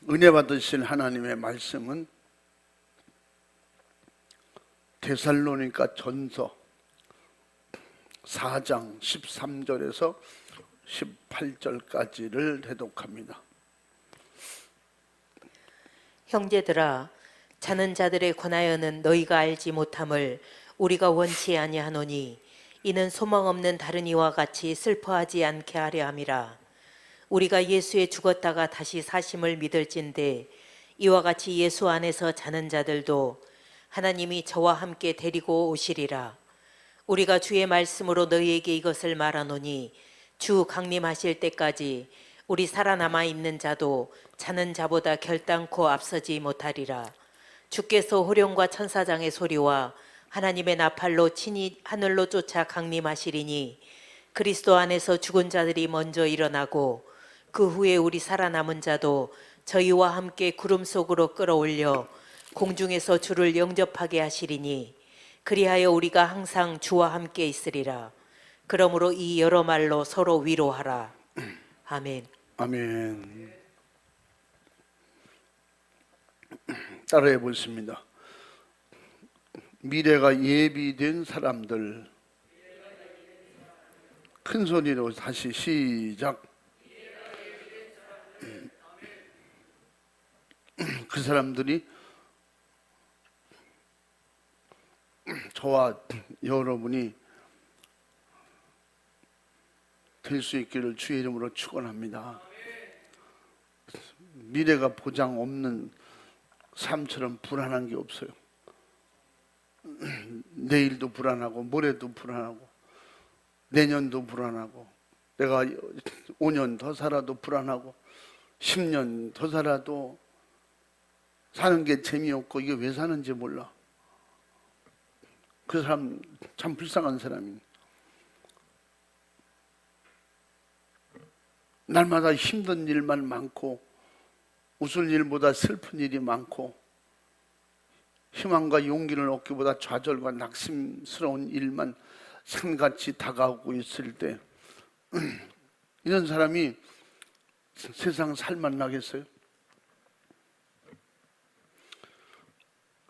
은혜 받으신 하나님의 말씀은 데살로니가 전서 4장 13절에서 18절까지를 대독합니다. 형제들아, 자는 자들에 관하여는 너희가 알지 못함을 우리가 원치 아니하노니 이는 소망 없는 다른 이와 같이 슬퍼하지 않게 하려 함이라. 우리가 예수에 죽었다가 다시 사심을 믿을진대 이와 같이 예수 안에서 자는 자들도 하나님이 저와 함께 데리고 오시리라. 우리가 주의 말씀으로 너희에게 이것을 말하노니 주 강림하실 때까지 우리 살아남아 있는 자도 자는 자보다 결단코 앞서지 못하리라. 주께서 호령과 천사장의 소리와 하나님의 나팔로 친히 하늘로 쫓아 강림하시리니 그리스도 안에서 죽은 자들이 먼저 일어나고 그 후에 우리 살아남은 자도 저희와 함께 구름 속으로 끌어올려 공중에서 주를 영접하게 하시리니 그리하여 우리가 항상 주와 함께 있으리라. 그러므로 이 여러 말로 서로 위로하라. 아멘. 아멘. 따라해 보겠습니다. 미래가 예비된 사람들. 큰 소리로 다시 시작. 그 사람들이 저와 여러분이 될 수 있기를 주의 이름으로 축원합니다. 미래가 보장 없는 삶처럼 불안한 게 없어요. 내일도 불안하고 모레도 불안하고 내년도 불안하고 내가 5년 더 살아도 불안하고 10년 더 살아도 사는 게 재미없고 이게 왜 사는지 몰라. 그 사람 참 불쌍한 사람이에요. 날마다 힘든 일만 많고 웃을 일보다 슬픈 일이 많고 희망과 용기를 얻기보다 좌절과 낙심스러운 일만 산같이 다가오고 있을 때 이런 사람이 세상 살만나겠어요?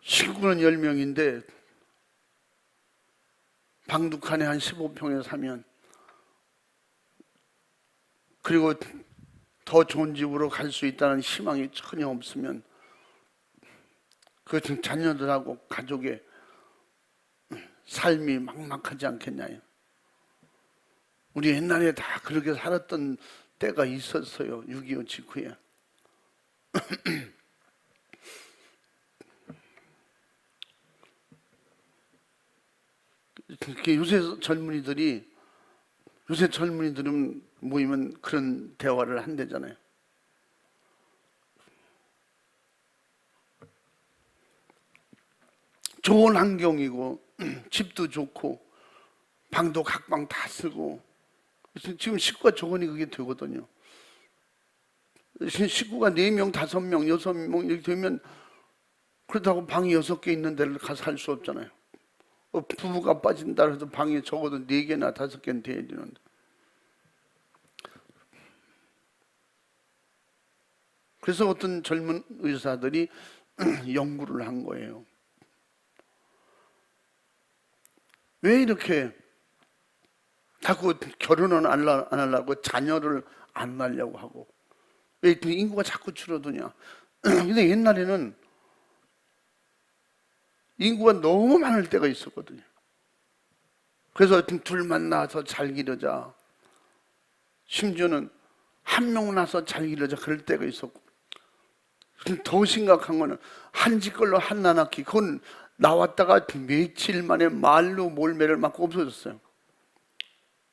식구는 10명인데 방독한에 한 15평에 사면 그리고 더 좋은 집으로 갈 수 있다는 희망이 전혀 없으면 그 자녀들하고 가족의 삶이 막막하지 않겠냐요. 우리 옛날에 다 그렇게 살았던 때가 있었어요. 6.25 직후에. 요새 젊은이들은 모이면 그런 대화를 한대잖아요. 좋은 환경이고 집도 좋고 방도 각방 다 쓰고 지금 식구가 조건이 그게 되거든요. 식구가 4명, 5명, 6명 이렇게 되면 그렇다고 방이 6개 있는 데를 가서 살 수 없잖아요. 부부가 빠진다 해도 방이 적어도 4개나 5개는 돼야 되는데 그래서 어떤 젊은 의사들이 연구를 한 거예요. 왜 이렇게 자꾸 결혼은 안 하려고 자녀를 안 낳으려고 하고 왜 인구가 자꾸 줄어드냐. 근데 옛날에는 인구가 너무 많을 때가 있었거든요. 그래서 둘만 낳아서 잘 기르자, 심지어는 한 명 낳아서 잘 기르자 그럴 때가 있었고, 더 심각한 거는 한 집걸로 하나 낳기. 그건 나왔다가 며칠 만에 말로 몰매를 맞고 없어졌어요.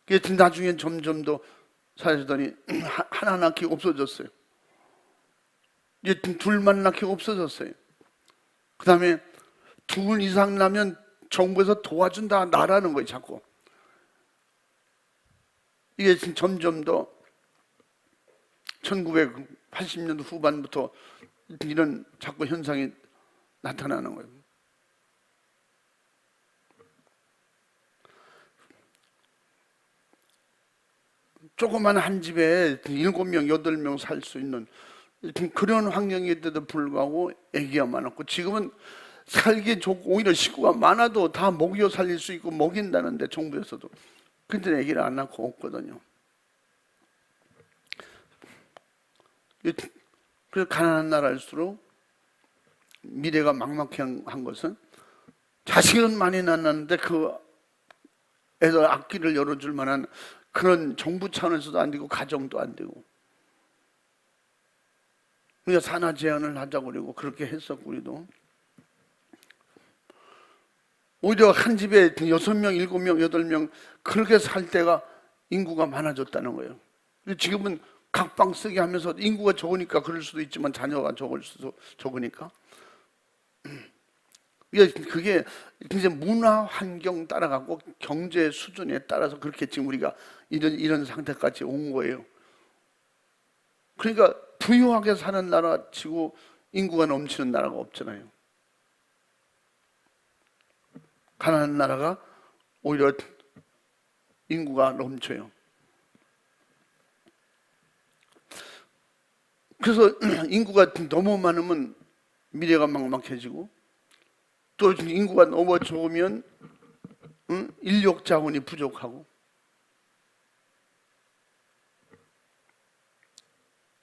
그래서 나중에 점점 더 사라지더니 하나 낳기 없어졌어요. 이제 둘만 낳기 없어졌어요. 그 다음에 둘 이상 나면 정부에서 도와준다 나라는 거예요. 자꾸 이게 점점 더 1980년도 후반부터 이런 자꾸 현상이 나타나는 거예요. 조그만 한 집에 7명, 8명 살 수 있는 그런 환경인데도 불구하고 아기가 많았고, 지금은 살기 좋고 오히려 식구가 많아도 다 먹여 살릴 수 있고 먹인다는데, 정부에서도. 근데 아기를 안 낳고 없거든요. 그래서 가난한 나라일수록 미래가 막막한 것은, 자식은 많이 낳았는데 그 애들 앞길을 열어줄 만한 그런 정부 차원에서도 안 되고 가정도 안 되고, 우리가 산하 제한을 하자고 그러고 그렇게 했었고, 우리도 오히려 한 집에 6명, 7명, 8명 그렇게 살 때가 인구가 많아졌다는 거예요. 지금은 각방 쓰게 하면서 인구가 적으니까 그럴 수도 있지만 자녀가 적으니까, 그게 이제 문화 환경 따라가고 경제 수준에 따라서 그렇게 지금 우리가 이런 상태까지 온 거예요. 그러니까 부유하게 사는 나라 치고 인구가 넘치는 나라가 없잖아요. 가난한 나라가 오히려 인구가 넘쳐요. 그래서 인구가 너무 많으면 미래가 막막해지고, 또 인구가 너무 적으면 인력 자원이 부족하고.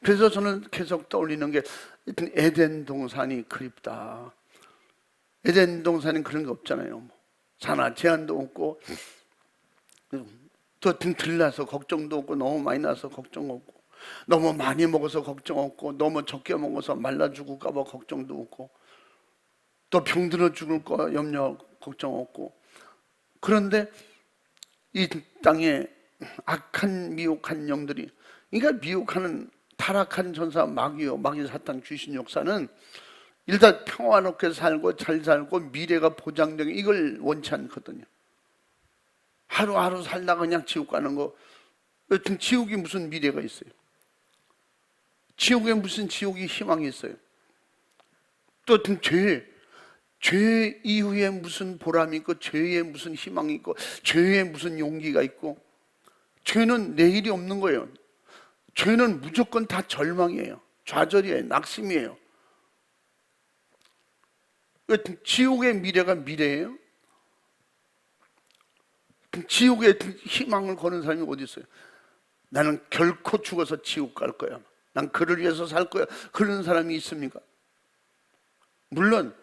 그래서 저는 계속 떠올리는 게 에덴 동산이 그립다. 에덴 동산은 그런 게 없잖아요. 산하 제한도 없고, 또 들나서 걱정도 없고, 너무 많이 나서 걱정 없고, 너무 많이 먹어서 걱정 없고, 너무 적게 먹어서 말라 죽을까 봐 걱정도 없고, 또 병들어 죽을 거 염려 걱정 없고. 그런데 이 땅에 악한 미혹한 영들이, 그러니까 미혹하는 타락한 전사 마귀요, 마귀 사탄 귀신 역사는 일단 평화롭게 살고 잘 살고 미래가 보장되는 이걸 원치 않거든요. 하루하루 살다가 그냥 지옥 가는 거, 여튼 지옥이 무슨 미래가 있어요? 지옥에 무슨 지옥이 희망이 있어요? 또 죄 이후에 무슨 보람이 있고, 죄에 무슨 희망이 있고, 죄에 무슨 용기가 있고. 죄는 내일이 없는 거예요. 죄는 무조건 다 절망이에요. 좌절이에요. 낙심이에요. 지옥의 미래가 미래예요? 지옥에 희망을 거는 사람이 어디 있어요? 나는 결코 죽어서 지옥 갈 거야, 난 그를 위해서 살 거야, 그런 사람이 있습니까? 물론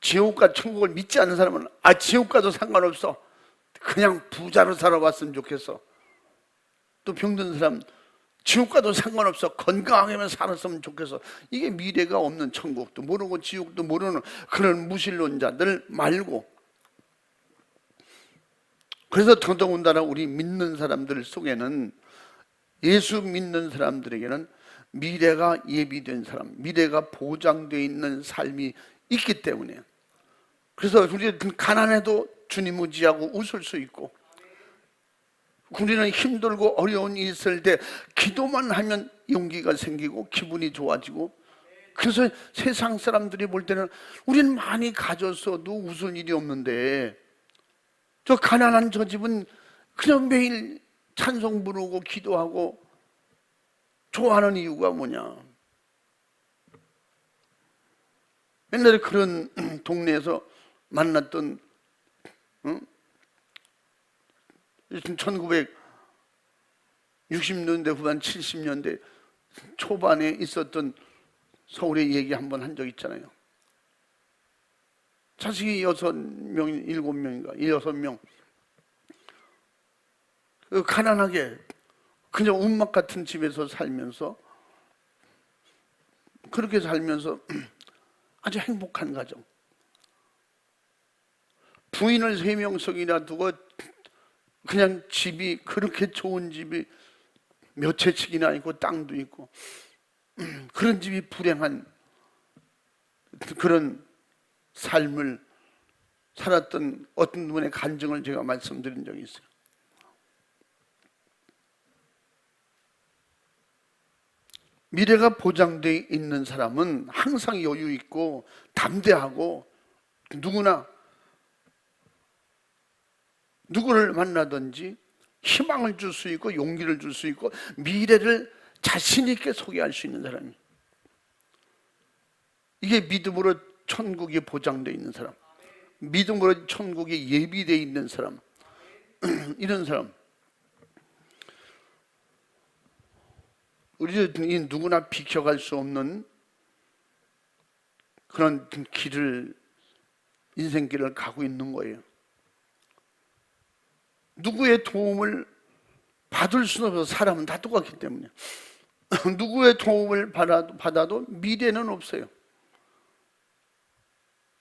지옥과 천국을 믿지 않는 사람은 지옥 가도 상관없어, 그냥 부자로 살아봤으면 좋겠어. 또 병든 사람, 지옥 가도 상관없어, 건강하게만 살았으면 좋겠어. 이게 미래가 없는, 천국도 모르고 지옥도 모르는 그런 무신론자들 말고. 그래서 더더군다나 우리 믿는 사람들 속에는, 예수 믿는 사람들에게는 미래가 예비된 사람, 미래가 보장되어 있는 삶이 있기 때문에, 그래서 우리 가난해도 주님 의지하고 웃을 수 있고, 우리는 힘들고 어려운 일이 있을 때 기도만 하면 용기가 생기고 기분이 좋아지고. 그래서 세상 사람들이 볼 때는 우리는 많이 가졌어도 웃을 일이 없는데, 저 가난한 저 집은 그냥 매일 찬송 부르고 기도하고 좋아하는 이유가 뭐냐? 옛날에 그런 동네에서 만났던 1960년대 후반 70년대 초반에 있었던 서울의 얘기 한번 한 적 있잖아요. 자식이 6명, 7명인가 6명, 가난하게 그냥 운막 같은 집에서 살면서, 그렇게 살면서 아주 행복한 가정. 부인을 3명씩이나 두고 그냥 집이, 그렇게 좋은 집이 몇 채씩이나 있고 땅도 있고, 그런 집이 불행한 그런 삶을 살았던 어떤 분의 간증을 제가 말씀드린 적이 있어요. 미래가 보장되어 있는 사람은 항상 여유 있고 담대하고, 누구나 누구를 만나든지 희망을 줄 수 있고 용기를 줄 수 있고 미래를 자신 있게 소개할 수 있는 사람이. 이게 믿음으로 천국이 보장되어 있는 사람, 믿음으로 천국이 예비되어 있는 사람, 이런 사람. 우리 누구나 비켜갈 수 없는 그런 길을, 인생길을 가고 있는 거예요. 누구의 도움을 받을 수는 없어서, 사람은 다 똑같기 때문에. 누구의 도움을 받아도 미래는 없어요.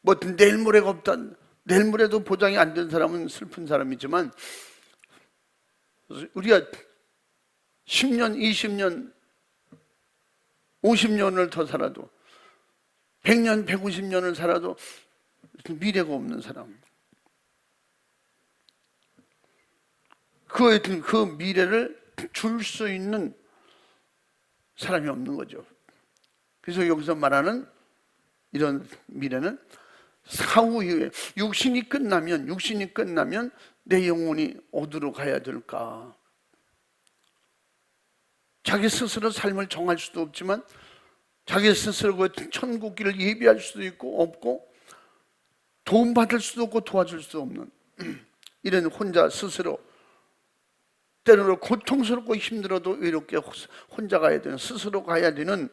뭐 내일 모레가 없다, 내일 모레도 보장이 안 된 사람은 슬픈 사람이지만, 우리가 10년, 20년, 50년을 더 살아도, 100년, 150년을 살아도 미래가 없는 사람, 그 미래를 줄 수 있는 사람이 없는 거죠. 그래서 여기서 말하는 이런 미래는 사후 이후에 육신이 끝나면 내 영혼이 어디로 가야 될까? 자기 스스로 삶을 정할 수도 없지만 자기 스스로 그 천국길을 예비할 수도 있고 없고, 도움받을 수도 없고 도와줄 수 없는 이런 혼자 스스로, 때로는 고통스럽고 힘들어도 외롭게 혼자 가야 되는, 스스로 가야 되는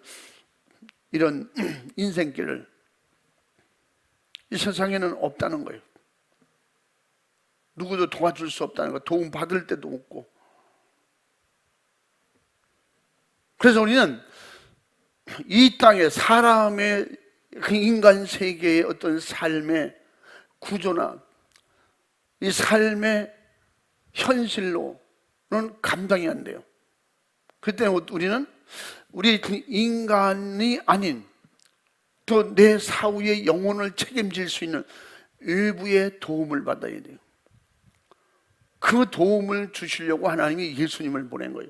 이런 인생길을 이 세상에는 없다는 거예요. 누구도 도와줄 수 없다는 거, 도움 받을 때도 없고. 그래서 우리는 이 땅에 사람의 그 인간 세계의 어떤 삶의 구조나 이 삶의 현실로는 감당이 안 돼요. 그때 우리는 우리 인간이 아닌 또 내 사후의 영혼을 책임질 수 있는 일부의 도움을 받아야 돼요. 그 도움을 주시려고 하나님이 예수님을 보낸 거예요.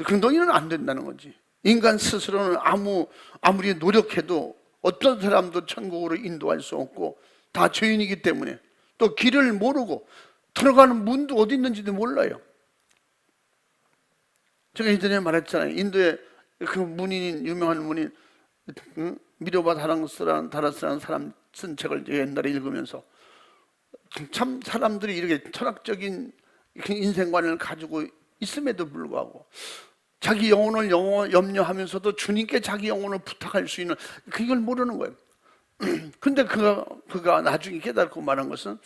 그 너희는 안 된다는 거지. 인간 스스로는 아무리 노력해도 어떤 사람도 천국으로 인도할 수 없고 다 죄인이기 때문에, 또 길을 모르고 들어가는 문도 어디 있는지도 몰라요. 제가 예전에 말했잖아요. 인도에 그 문인, 유명한 문인 미로바 다라스라는 사람 쓴 책을 옛날에 읽으면서 참 사람들이 이렇게 철학적인 인생관을 가지고 있음에도 불구하고 자기 영혼을 염려하면서도 주님께 자기 영혼을 부탁할 수 있는, 그걸 모르는 거예요. 근데 그가 나중에 깨닫고 말한 것은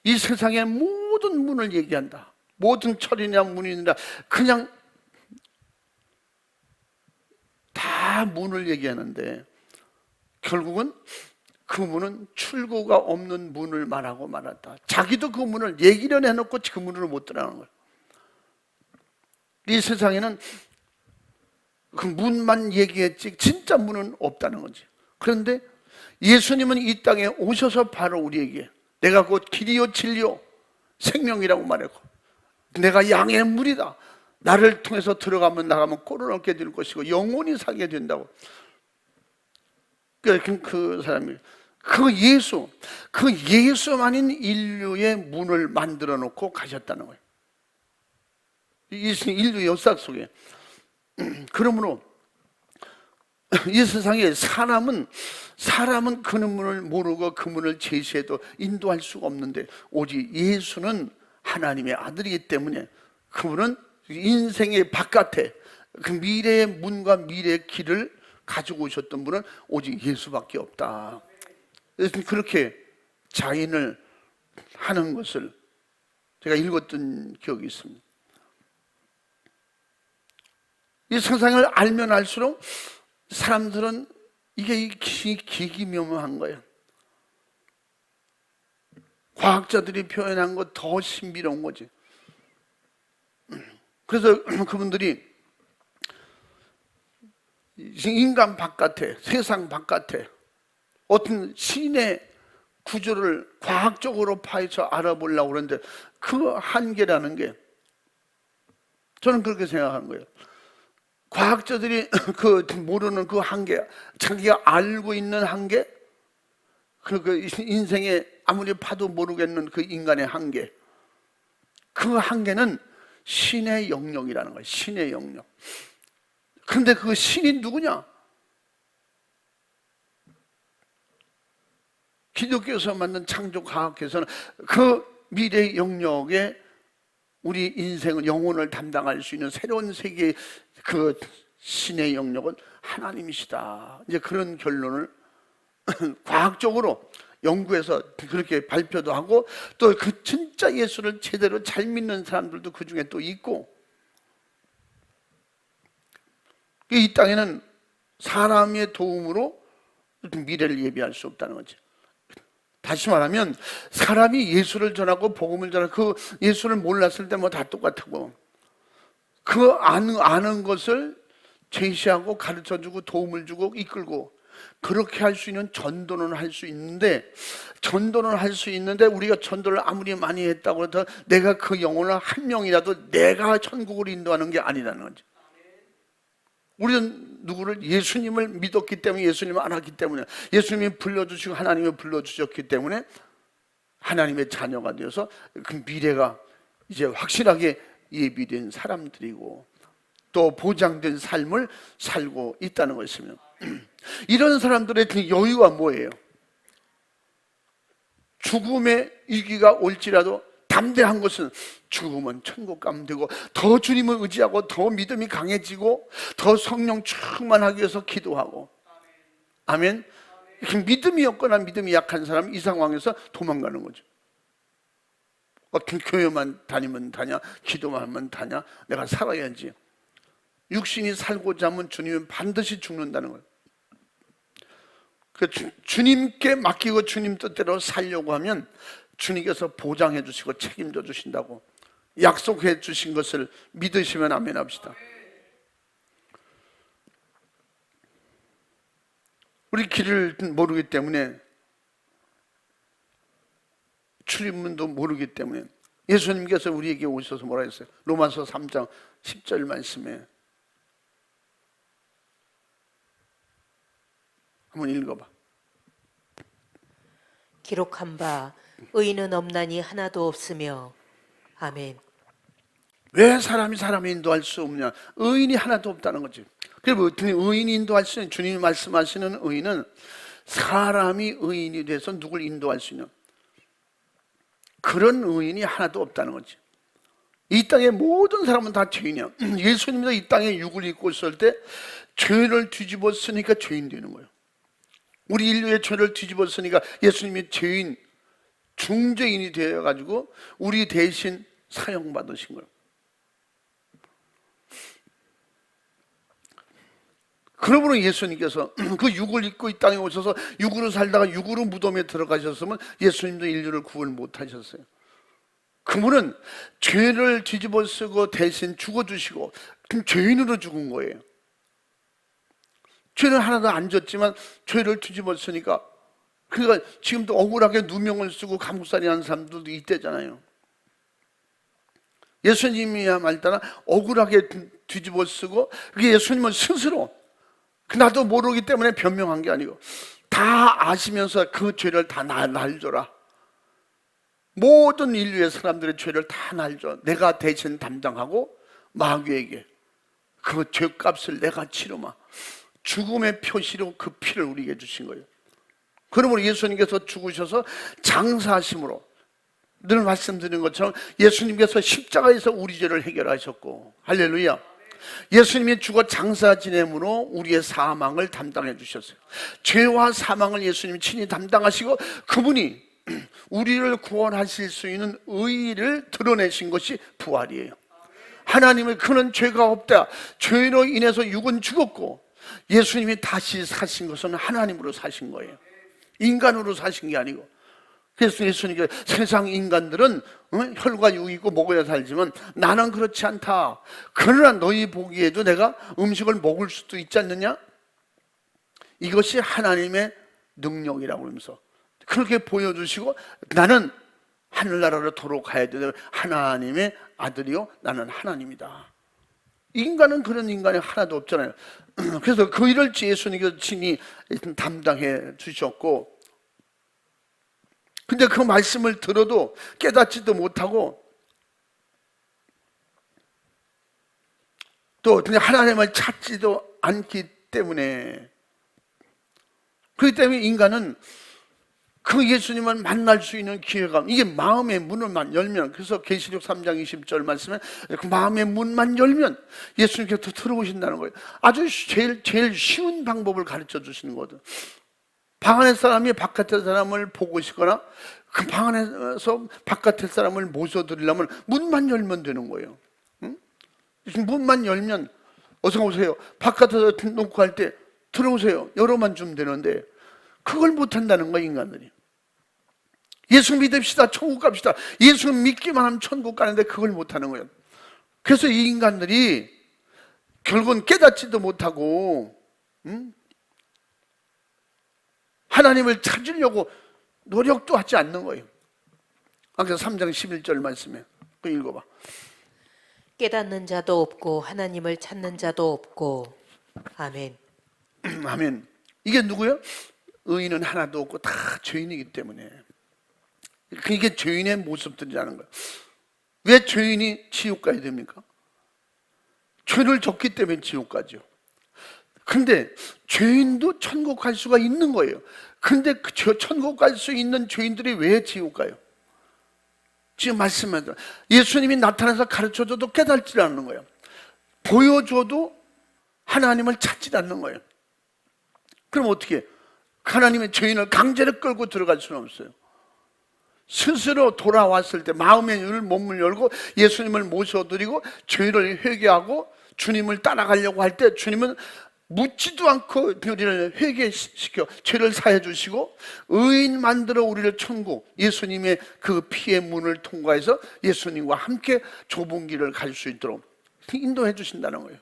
이 세상의 모든 문을 얘기한다. 모든 철이냐 문이냐 그냥 다 문을 얘기하는데, 결국은 그 문은 출구가 없는 문을 말하고 말았다. 자기도 그 문을 얘기를 해놓고 그 문을 못 들어가는 거예요. 이 세상에는 그 문만 얘기했지 진짜 문은 없다는 거지. 그런데 예수님은 이 땅에 오셔서 바로 우리에게 내가 곧 길이요 진리요 생명이라고 말했고, 내가 양의 물이다, 나를 통해서 들어가면 나가면 꼴을 얻게 될 것이고 영원히 살게 된다고. 그 사람이 그 예수만인 인류의 문을 만들어 놓고 가셨다는 거예요. 인류 역사 속에. 그러므로 이 세상에 사람은 그 문을 모르고 그 문을 제시해도 인도할 수가 없는데, 오직 예수는 하나님의 아들이기 때문에 그분은 인생의 바깥에 그 미래의 문과 미래의 길을 가지고 오셨던 분은 오직 예수밖에 없다. 그렇게 자인을 하는 것을 제가 읽었던 기억이 있습니다. 이 세상을 알면 알수록 사람들은 이게 기기묘묘한 거예요. 과학자들이 표현한 것 더 신비로운 거지. 그래서 그분들이 인간 바깥에, 세상 바깥에 어떤 신의 구조를 과학적으로 파헤쳐 알아보려고 그러는데, 그 한계라는 게 저는 그렇게 생각하는 거예요. 과학자들이 모르는 그 한계, 자기가 알고 있는 한계, 그 인생에 아무리 봐도 모르겠는 그 인간의 한계, 그 한계는 신의 영역이라는 거예요. 신의 영역. 그런데 그 신이 누구냐? 기독교에서 만든 창조과학에서는 그 미래 영역에 우리 인생을, 영혼을 담당할 수 있는 새로운 세계의 그 신의 영역은 하나님이시다. 이제 그런 결론을 과학적으로 연구해서 그렇게 발표도 하고, 또 그 진짜 예수를 제대로 잘 믿는 사람들도 그 중에 또 있고, 이 땅에는 사람의 도움으로 미래를 예비할 수 없다는 거죠. 다시 말하면 사람이 예수를 전하고 복음을 전하고 그 예수를 몰랐을 때 뭐 다 똑같고, 그 아는 것을 제시하고 가르쳐주고 도움을 주고 이끌고 그렇게 할 수 있는 전도는 할 수 있는데, 우리가 전도를 아무리 많이 했다고 해도 내가 그 영혼을 한 명이라도 내가 천국을 인도하는 게 아니라는 거죠. 우리는 누구를? 예수님을 믿었기 때문에, 예수님을 알았기 때문에, 예수님이 불러주시고 하나님이 불러주셨기 때문에 하나님의 자녀가 되어서 그 미래가 이제 확실하게 예비된 사람들이고 또 보장된 삶을 살고 있다는 것이며, 이런 사람들의 그 여유가 뭐예요? 죽음의 위기가 올지라도 담대한 것은 죽으면 천국 가면 되고, 더 주님을 의지하고 더 믿음이 강해지고 더 성령 충만하기 위해서 기도하고. 아멘. 믿음이 없거나 믿음이 약한 사람은 이 상황에서 도망가는 거죠. 교회만 다니면 다냐, 기도만 하면 다냐, 내가 살아야지. 육신이 살고자 하면 주님은 반드시 죽는다는 거예요. 주님께 맡기고 주님 뜻대로 살려고 하면 주님께서 보장해 주시고 책임져 주신다고 약속해 주신 것을 믿으시면 아멘 합시다. 우리 길을 모르기 때문에, 출입문도 모르기 때문에 예수님께서 우리에게 오셔서 뭐라 했어요? 로마서 3장 10절 말씀에 한번 읽어봐. 기록한 바 의인은 없나니 하나도 없으며. 아멘. 왜 사람이 인도할 수 없냐? 의인이 하나도 없다는 거지. 그리고 의인이 인도할 수 있는, 주님이 말씀하시는 의인은 사람이 의인이 돼서 누굴 인도할 수 있는 그런 의인이 하나도 없다는 거지. 이 땅의 모든 사람은 다 죄인이야. 예수님도 이 땅에 육을 입고 있을 때 죄를 뒤집었으니까 죄인 되는 거예요. 우리 인류의 죄를 뒤집었으니까 예수님이 죄인, 중죄인이 되어가지고 우리 대신 사형받으신 거예요. 그러므로 예수님께서 그 육을 입고 이 땅에 오셔서 육으로 살다가 육으로 무덤에 들어가셨으면 예수님도 인류를 구원 못하셨어요. 그분은 죄를 뒤집어 쓰고 대신 죽어주시고 죄인으로 죽은 거예요. 죄는 하나도 안 졌지만 죄를 뒤집어 쓰니까, 그러니까 지금도 억울하게 누명을 쓰고 감옥살이 하는 사람들도 있대잖아요. 예수님이야 말따나 억울하게 뒤집어 쓰고, 그게 예수님은 스스로 나도 모르기 때문에 변명한 게 아니고 다 아시면서 그 죄를 다 날 줘라. 모든 인류의 사람들의 죄를 다 날 줘. 내가 대신 담당하고 마귀에게 그 죄값을 내가 치르마. 죽음의 표시로 그 피를 우리에게 주신 거예요. 그러므로 예수님께서 죽으셔서 장사하심으로, 늘 말씀드린 것처럼 예수님께서 십자가에서 우리 죄를 해결하셨고, 할렐루야. 예수님이 죽어 장사 지냄으로 우리의 사망을 담당해 주셨어요. 죄와 사망을 예수님이 친히 담당하시고 그분이 우리를 구원하실 수 있는 의의를 드러내신 것이 부활이에요. 하나님의 그는 죄가 없다. 죄로 인해서 육은 죽었고 예수님이 다시 사신 것은 하나님으로 사신 거예요. 인간으로 사신 게 아니고. 그래서 예수님께서 세상 인간들은 혈과 육이 있고 먹어야 살지만 나는 그렇지 않다. 그러나 너희 보기에도 내가 음식을 먹을 수도 있지 않느냐? 이것이 하나님의 능력이라고 그러면서 그렇게 보여주시고, 나는 하늘나라로 도로 가야 되는 하나님의 아들이요 나는 하나님이다. 인간은 그런 인간이 하나도 없잖아요. 그래서 그 일을 예수님께서 친히 담당해 주셨고, 근데 그 말씀을 들어도 깨닫지도 못하고 또 그냥 하나님을 찾지도 않기 때문에, 그렇기 때문에 인간은 그 예수님을 만날 수 있는 기회가, 이게 마음의 문을만 열면, 그래서 계시록 3장 20절 말씀에 그 마음의 문만 열면 예수님께서 들어오신다는 거예요. 아주 제일 쉬운 방법을 가르쳐 주시는 거거든. 방 안의 사람이 바깥의 사람을 보고 싶거나 그 방 안에서 바깥의 사람을 모셔드리려면 문만 열면 되는 거예요. 응? 문만 열면 어서 오세요. 바깥에서 놓고 할 때 들어오세요. 열어만 주면 되는데 그걸 못한다는 거예요, 인간들이. 예수 믿읍시다, 천국 갑시다. 예수 믿기만 하면 천국 가는데 그걸 못하는 거예요. 그래서 이 인간들이 결국은 깨닫지도 못하고 하나님을 찾으려고 노력도 하지 않는 거예요. 아까 3장 11절 말씀에 그 읽어봐. 깨닫는 자도 없고 하나님을 찾는 자도 없고. 아멘. 아멘. 이게 누구예요? 의인은 하나도 없고 다 죄인이기 때문에. 이게 죄인의 모습들이라는 거예요. 왜 죄인이 지옥 가야 됩니까? 죄를 졌기 때문에 지옥 가죠. 근데 죄인도 천국 갈 수가 있는 거예요. 근데 그 천국 갈 수 있는 죄인들이 왜 지옥 가요? 지금 말씀하신 예수님이 나타나서 가르쳐줘도 깨닫지 않는 거예요. 보여줘도 하나님을 찾지 않는 거예요. 그럼 어떻게 해요? 하나님의 죄인을 강제로 끌고 들어갈 수는 없어요. 스스로 돌아왔을 때 마음의 눈을 몸을 열고 예수님을 모셔드리고 죄를 회개하고 주님을 따라가려고 할 때 주님은 묻지도 않고 우리를 회개시켜 죄를 사해 주시고 의인 만들어 우리를 천국, 예수님의 그 피의 문을 통과해서 예수님과 함께 좁은 길을 갈 수 있도록 인도해 주신다는 거예요.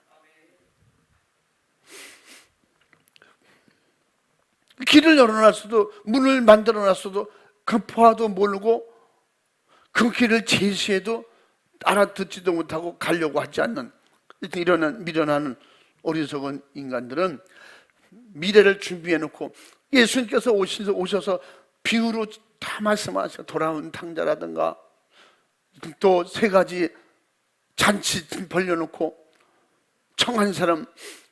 길을 열어놨어도, 문을 만들어놨어도 그 보아도 모르고 그 길을 제시해도 알아듣지도 못하고 가려고 하지 않는 이런 미련한 어리석은 인간들은 미래를 준비해놓고 예수님께서 오셔서 비유로 다 말씀하셔. 돌아온 탕자라든가 또 3가지 잔치 벌려놓고 청한 사람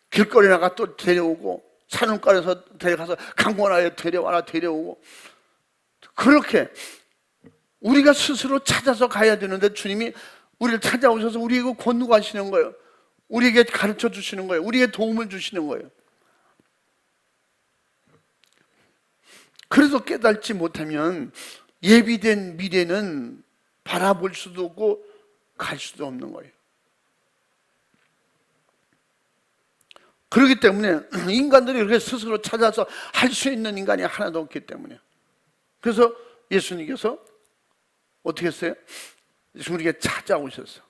길거리 나가 또 데려오고 산울가에서 데려가서 강원하에 데려오고 그렇게 우리가 스스로 찾아서 가야 되는데 주님이 우리를 찾아오셔서 우리에게 권고하시는 거예요. 우리에게 가르쳐 주시는 거예요. 우리에게 도움을 주시는 거예요. 그래서 깨닫지 못하면 예비된 미래는 바라볼 수도 없고 갈 수도 없는 거예요. 그렇기 때문에 인간들이 그렇게 스스로 찾아서 할 수 있는 인간이 하나도 없기 때문에. 그래서 예수님께서 어떻게 했어요? 우리에게 찾아오셨어.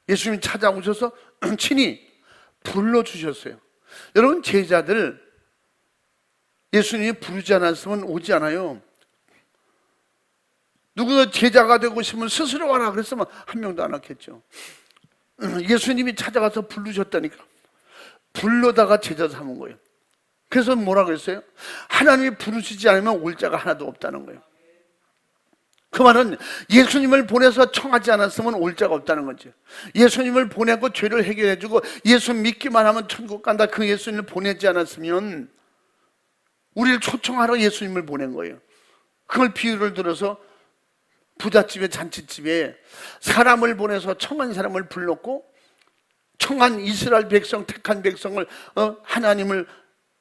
예수님이 찾아오셔서 친히 불러주셨어요. 여러분, 제자들 예수님이 부르지 않았으면 오지 않아요. 누구도 제자가 되고 싶으면 스스로 와라 그랬으면 한 명도 안 왔겠죠. 예수님이 찾아가서 부르셨다니까. 불러다가 제자 삼은 거예요. 그래서 뭐라 그랬어요? 하나님이 부르시지 않으면 올 자가 하나도 없다는 거예요. 그 말은 예수님을 보내서 청하지 않았으면 올 자가 없다는 거죠. 예수님을 보내고 죄를 해결해주고 예수 믿기만 하면 천국 간다, 그 예수님을 보내지 않았으면 우리를 초청하러 예수님을 보낸 거예요. 그걸 비유를 들어서 부잣집에 잔치집에 사람을 보내서 청한 사람을 불렀고 청한 이스라엘 백성, 택한 백성을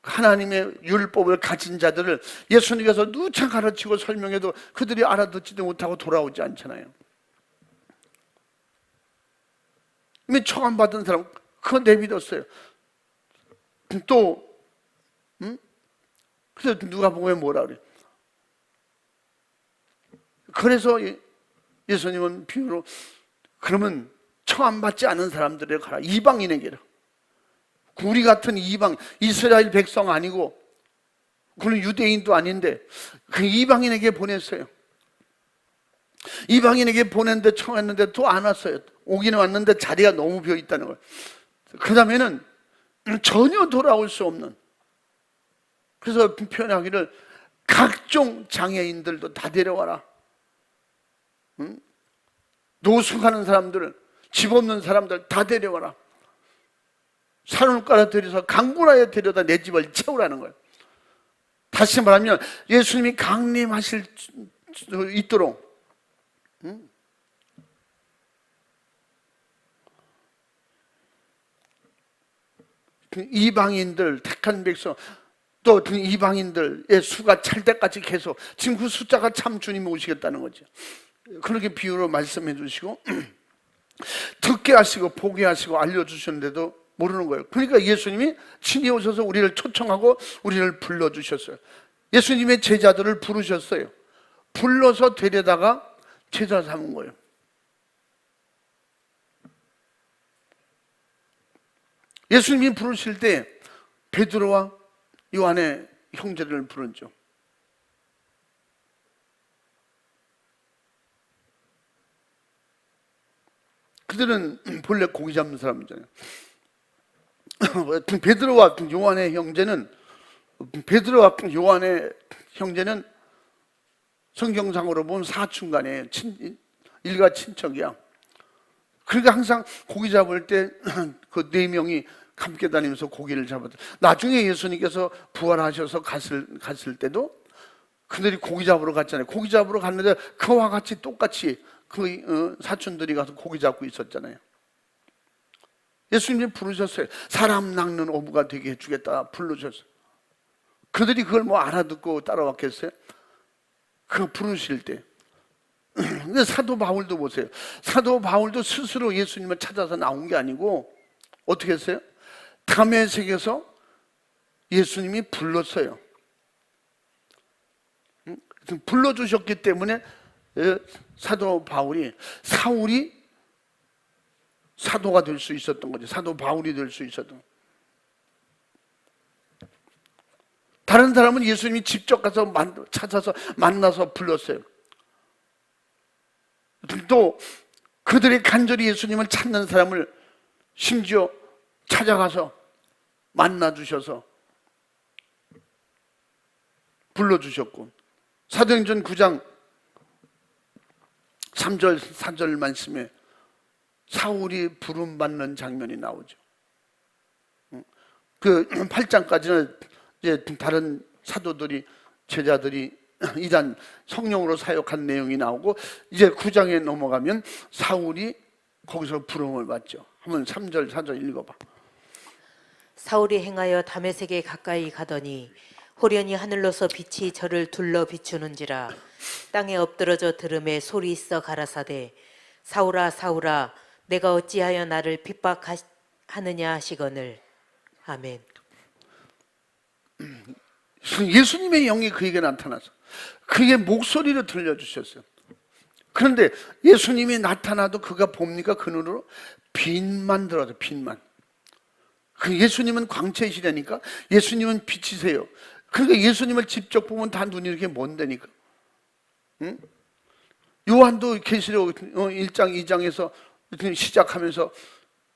하나님의 율법을 가진 자들을 예수님께서 누차 가르치고 설명해도 그들이 알아듣지도 못하고 돌아오지 않잖아요. 이미 청함받은 사람 그거 내믿었어요. 또 그래서 누가복음에 뭐라 그래요? 그래서 예수님은 비유로 그러면 청함받지 않은 사람들에게 가라. 이방인에게라. 우리 같은 이방, 이스라엘 백성 아니고 그는 유대인도 아닌데 그 이방인에게 보냈어요. 이방인에게 보냈는데 청했는데 또 안 왔어요. 오기는 왔는데 자리가 너무 비어 있다는 거예요. 그 다음에는 전혀 돌아올 수 없는, 그래서 표현하기를 각종 장애인들도 다 데려와라. 노숙하는 사람들, 집 없는 사람들 다 데려와라. 산울가에 데려서 강군하에 데려다 내 집을 채우라는 거예요. 다시 말하면 예수님이 강림하실 수 있도록 이방인들, 택한 백성, 또 이방인들의 수가 찰 때까지 계속, 지금 그 숫자가 참 주님이 오시겠다는 거죠. 그렇게 비유로 말씀해 주시고 듣게 하시고 보게 하시고 알려주셨는데도 모르는 거예요. 그러니까 예수님이 친히 오셔서 우리를 초청하고 우리를 불러주셨어요. 예수님의 제자들을 부르셨어요. 불러서 데려다가 제자 삼은 거예요. 예수님이 부르실 때 베드로와 요한의 형제를 부르죠. 그들은 본래 고기 잡는 사람이잖아요. 베드로와 요한의 형제는 성경상으로 보면 사촌간에 일가 친척이야. 그러니까 항상 고기 잡을 때 그 네 명이 함께 다니면서 고기를 잡았다. 나중에 예수님께서 부활하셔서 갔을 때도 그들이 고기 잡으러 갔잖아요. 고기 잡으러 갔는데 그와 같이 똑같이 그 사촌들이 가서 고기 잡고 있었잖아요. 예수님이 부르셨어요. 사람 낚는 어부가 되게 해주겠다 불러주셨어요. 그들이 그걸 뭐 알아듣고 따라왔겠어요? 그거 부르실 때. 근데 사도 바울도 보세요. 사도 바울도 스스로 예수님을 찾아서 나온 게 아니고 어떻게 했어요? 다메섹에서 예수님이 불렀어요. 불러주셨기 때문에 사도 바울이 사도가 될 수 있었던 거죠. 사도 바울이 될 수 있었던. 다른 사람은 예수님이 직접 가서 찾아서 만나서 불렀어요. 또 그들이 간절히 예수님을 찾는 사람을 심지어 찾아가서 만나주셔서 불러주셨고, 사도행전 9장 3절 4절 말씀에 사울이 부름받는 장면이 나오죠. 그 8장까지는 이제 다른 사도들이, 제자들이 이단 성령으로 사역한 내용이 나오고, 이제 9장에 넘어가면 사울이 거기서 부름을 받죠. 한번 3절 4절 읽어봐. 사울이 행하여 다메섹에 가까이 가더니 호련히 하늘로서 빛이 저를 둘러 비추는지라. 땅에 엎드러져 들음에 소리 있어 가라사대 사울아 사울아 내가 어찌하여 나를 핍박하느냐 하시거늘. 아멘. 예수님의 영이 그에게 나타나서 그의 목소리를 들려주셨어요. 그런데 예수님이 나타나도 그가 봅니까? 그 눈으로 빛만 들어서 빛만. 그 예수님은 광채이시라니까. 예수님은 빛이세요. 그러니까 예수님을 직접 보면 다 눈이 이렇게 먼다니까. 응? 요한도 계시록 1장 2장에서 시작하면서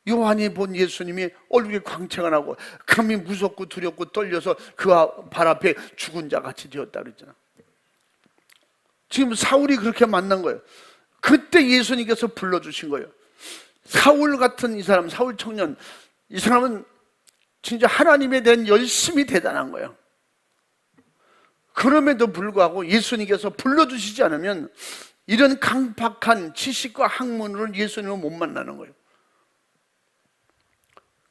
요한이 본 예수님이 얼굴에 광채가 나고 감히 무섭고 두렵고 떨려서 그 발 앞에 죽은 자 같이 되었다 그랬잖아. 지금 사울이 그렇게 만난 거예요. 그때 예수님께서 불러주신 거예요. 사울 같은 이 사람, 사울 청년, 이 사람은 진짜 하나님에 대한 열심이 대단한 거예요. 그럼에도 불구하고 예수님께서 불러주시지 않으면 이런 강팍한 지식과 학문으로 예수님을 못 만나는 거예요.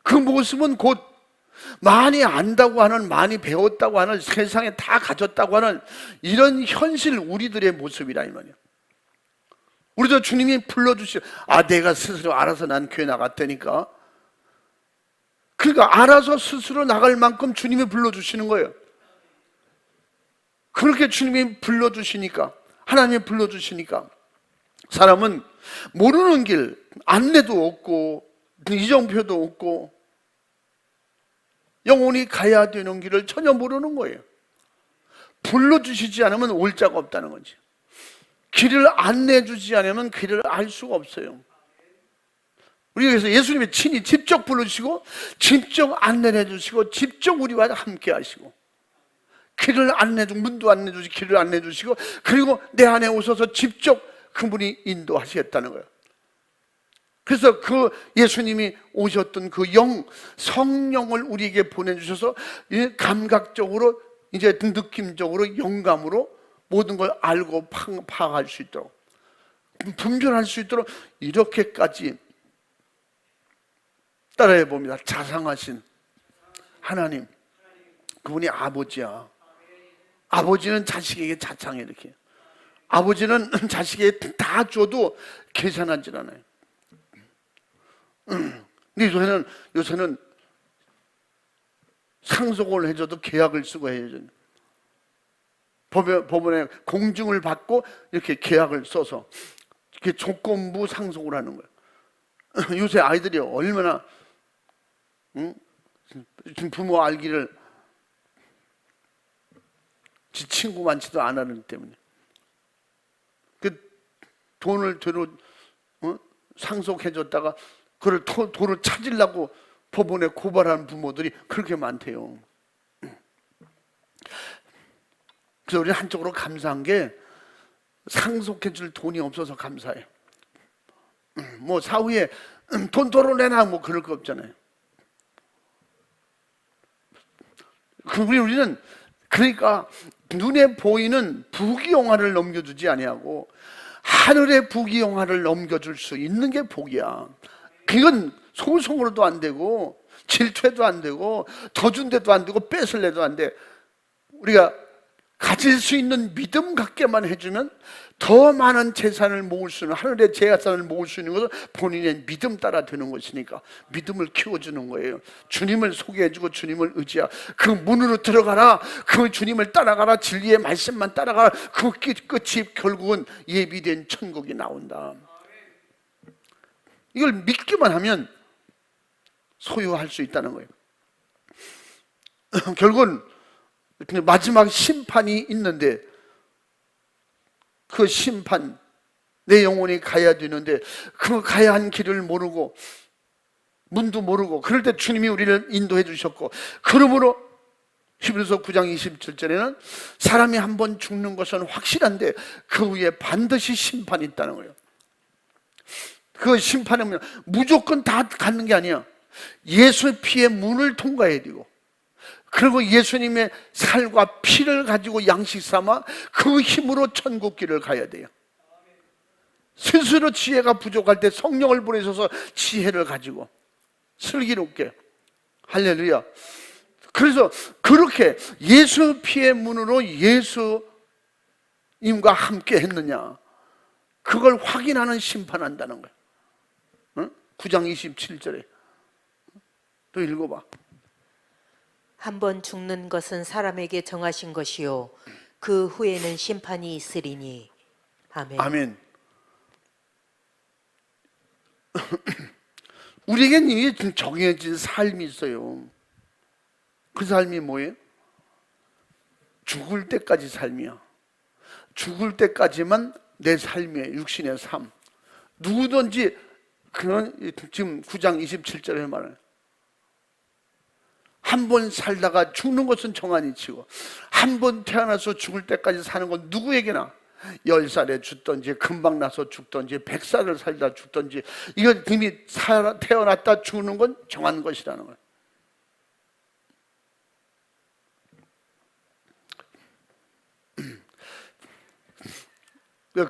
그 모습은 곧 많이 안다고 하는, 많이 배웠다고 하는, 세상에 다 가졌다고 하는 이런 현실 우리들의 모습이라 이 말이에요. 우리도 주님이 불러주시오. 내가 스스로 알아서 난 교회 나갔다니까. 그러니까 알아서 스스로 나갈 만큼 주님이 불러주시는 거예요. 그렇게 주님이 불러주시니까, 하나님이 불러주시니까 사람은 모르는 길, 안내도 없고 이정표도 없고 영원히 가야 되는 길을 전혀 모르는 거예요. 불러주시지 않으면 올 자가 없다는 거지. 길을 안내주지 않으면 길을 알 수가 없어요. 우리가 그래서 예수님이 친히 직접 불러주시고 직접 안내해 주시고 직접 우리와 함께 하시고 길을 안내주고, 문도 안내주시고 길을 안내주시고, 그리고 내 안에 오셔서 직접 그분이 인도하시겠다는 거예요. 그래서 그 예수님이 오셨던 그 성령을 우리에게 보내주셔서 감각적으로 이제 느낌적으로 영감으로 모든 걸 알고 파악할 수 있도록, 분별할 수 있도록 이렇게까지 따라해 봅니다. 자상하신 하나님, 그분이 아버지야. 아버지는 자식에게 자상해. 이렇게 아버지는 자식에게 다 줘도 계산하지 않아요. 근데 요새는 상속을 해줘도 계약을 쓰고 해야죠. 법원에 공증을 받고 이렇게 계약을 써서 이렇게 조건부 상속을 하는 거예요. 요새 아이들이 얼마나 부모 알기를 지 친구 많지도 않았기 때문에 그 돈을 뒤로 상속해줬다가 그걸 돈을 찾으려고 법원에 고발하는 부모들이 그렇게 많대요. 그래서 우리는 한쪽으로 감사한 게 상속해줄 돈이 없어서 감사해요. 뭐 사후에 돈 덜어내나 뭐 그럴 거 없잖아요. 우리는 그러니까 눈에 보이는 부귀영화를 넘겨주지 아니하고 하늘의 부귀영화를 넘겨줄 수 있는 게 복이야. 그건 소송으로도 안 되고 질투해도 안 되고 더 준데도 안 되고 뺏을래도 안 돼. 우리가 가질 수 있는 믿음 갖게만 해주면 더 많은 재산을 모을 수 있는, 하늘의 재산을 모을 수 있는 것은 본인의 믿음 따라 되는 것이니까 믿음을 키워주는 거예요. 주님을 소개해주고 주님을 의지하고 그 문으로 들어가라, 그 주님을 따라가라, 진리의 말씀만 따라가라. 그 끝이 결국은 예비된 천국이 나온다. 이걸 믿기만 하면 소유할 수 있다는 거예요. 결국은 마지막 심판이 있는데 그 심판, 내 영혼이 가야 되는데 그 가야 한 길을 모르고 문도 모르고 그럴 때 주님이 우리를 인도해 주셨고, 그러므로 히브리서 9장 27절에는 사람이 한 번 죽는 것은 확실한데 그 후에 반드시 심판이 있다는 거예요. 그 심판은 무조건 다 갖는 게 아니야. 예수 피의 문을 통과해야 되고, 그리고 예수님의 살과 피를 가지고 양식 삼아 그 힘으로 천국길을 가야 돼요. 스스로 지혜가 부족할 때 성령을 보내셔서 지혜를 가지고 슬기롭게. 할렐루야. 그래서 그렇게 예수 피의 문으로 예수님과 함께 했느냐, 그걸 확인하는 심판한다는 거예요. 9장 27절에 또 읽어봐. 한 번 죽는 것은 사람에게 정하신 것이요 그 후에는 심판이 있으리니. 아멘. 아멘. 우리에겐 이미 정해진 삶이 있어요. 그 삶이 뭐예요? 죽을 때까지 삶이야. 죽을 때까지만 내 삶이에요. 육신의 삶. 누구든지 그런, 지금 9장 27절에 말해요. 한 번 살다가 죽는 것은 정한이치고 한 번 태어나서 죽을 때까지 사는 건 누구에게나 10살에 죽든지 금방 나서 죽든지 100살을 살다 죽든지 이건 이미 태어났다 죽는 건 정한 것이라는 거예요.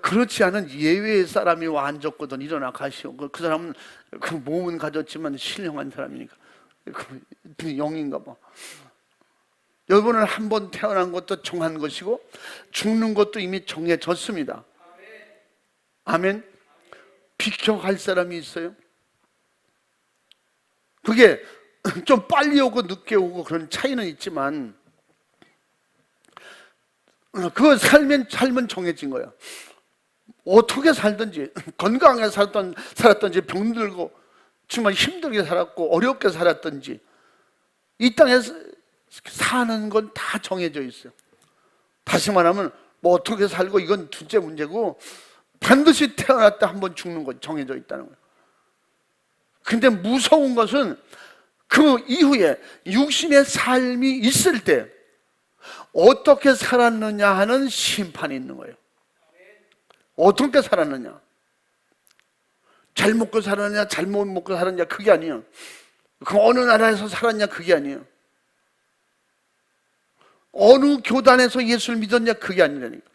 그렇지 않은 예외의 사람이 와 앉았거든. 일어나 가시오. 그 사람은 그 몸은 가졌지만 신령한 사람이니까 그 영인가 봐. 여러분은 한 번 태어난 것도 정한 것이고 죽는 것도 이미 정해졌습니다. 아멘. 비켜갈 사람이 있어요? 그게 좀 빨리 오고 늦게 오고 그런 차이는 있지만 그 삶은 정해진 거야. 어떻게 살든지, 건강하게 살았든지 병들고 정말 힘들게 살았고 어렵게 살았든지 이 땅에서 사는 건 다 정해져 있어요. 다시 말하면 뭐 어떻게 살고 이건 둘째 문제고 반드시 태어났다 한 번 죽는 건 정해져 있다는 거예요. 근데 무서운 것은 그 이후에 육신의 삶이 있을 때 어떻게 살았느냐 하는 심판이 있는 거예요. 어떻게 살았느냐, 잘 먹고 살았냐 잘못 먹고 살았냐 그게 아니에요. 그 어느 나라에서 살았냐 그게 아니에요. 어느 교단에서 예수를 믿었냐 그게 아니라니까.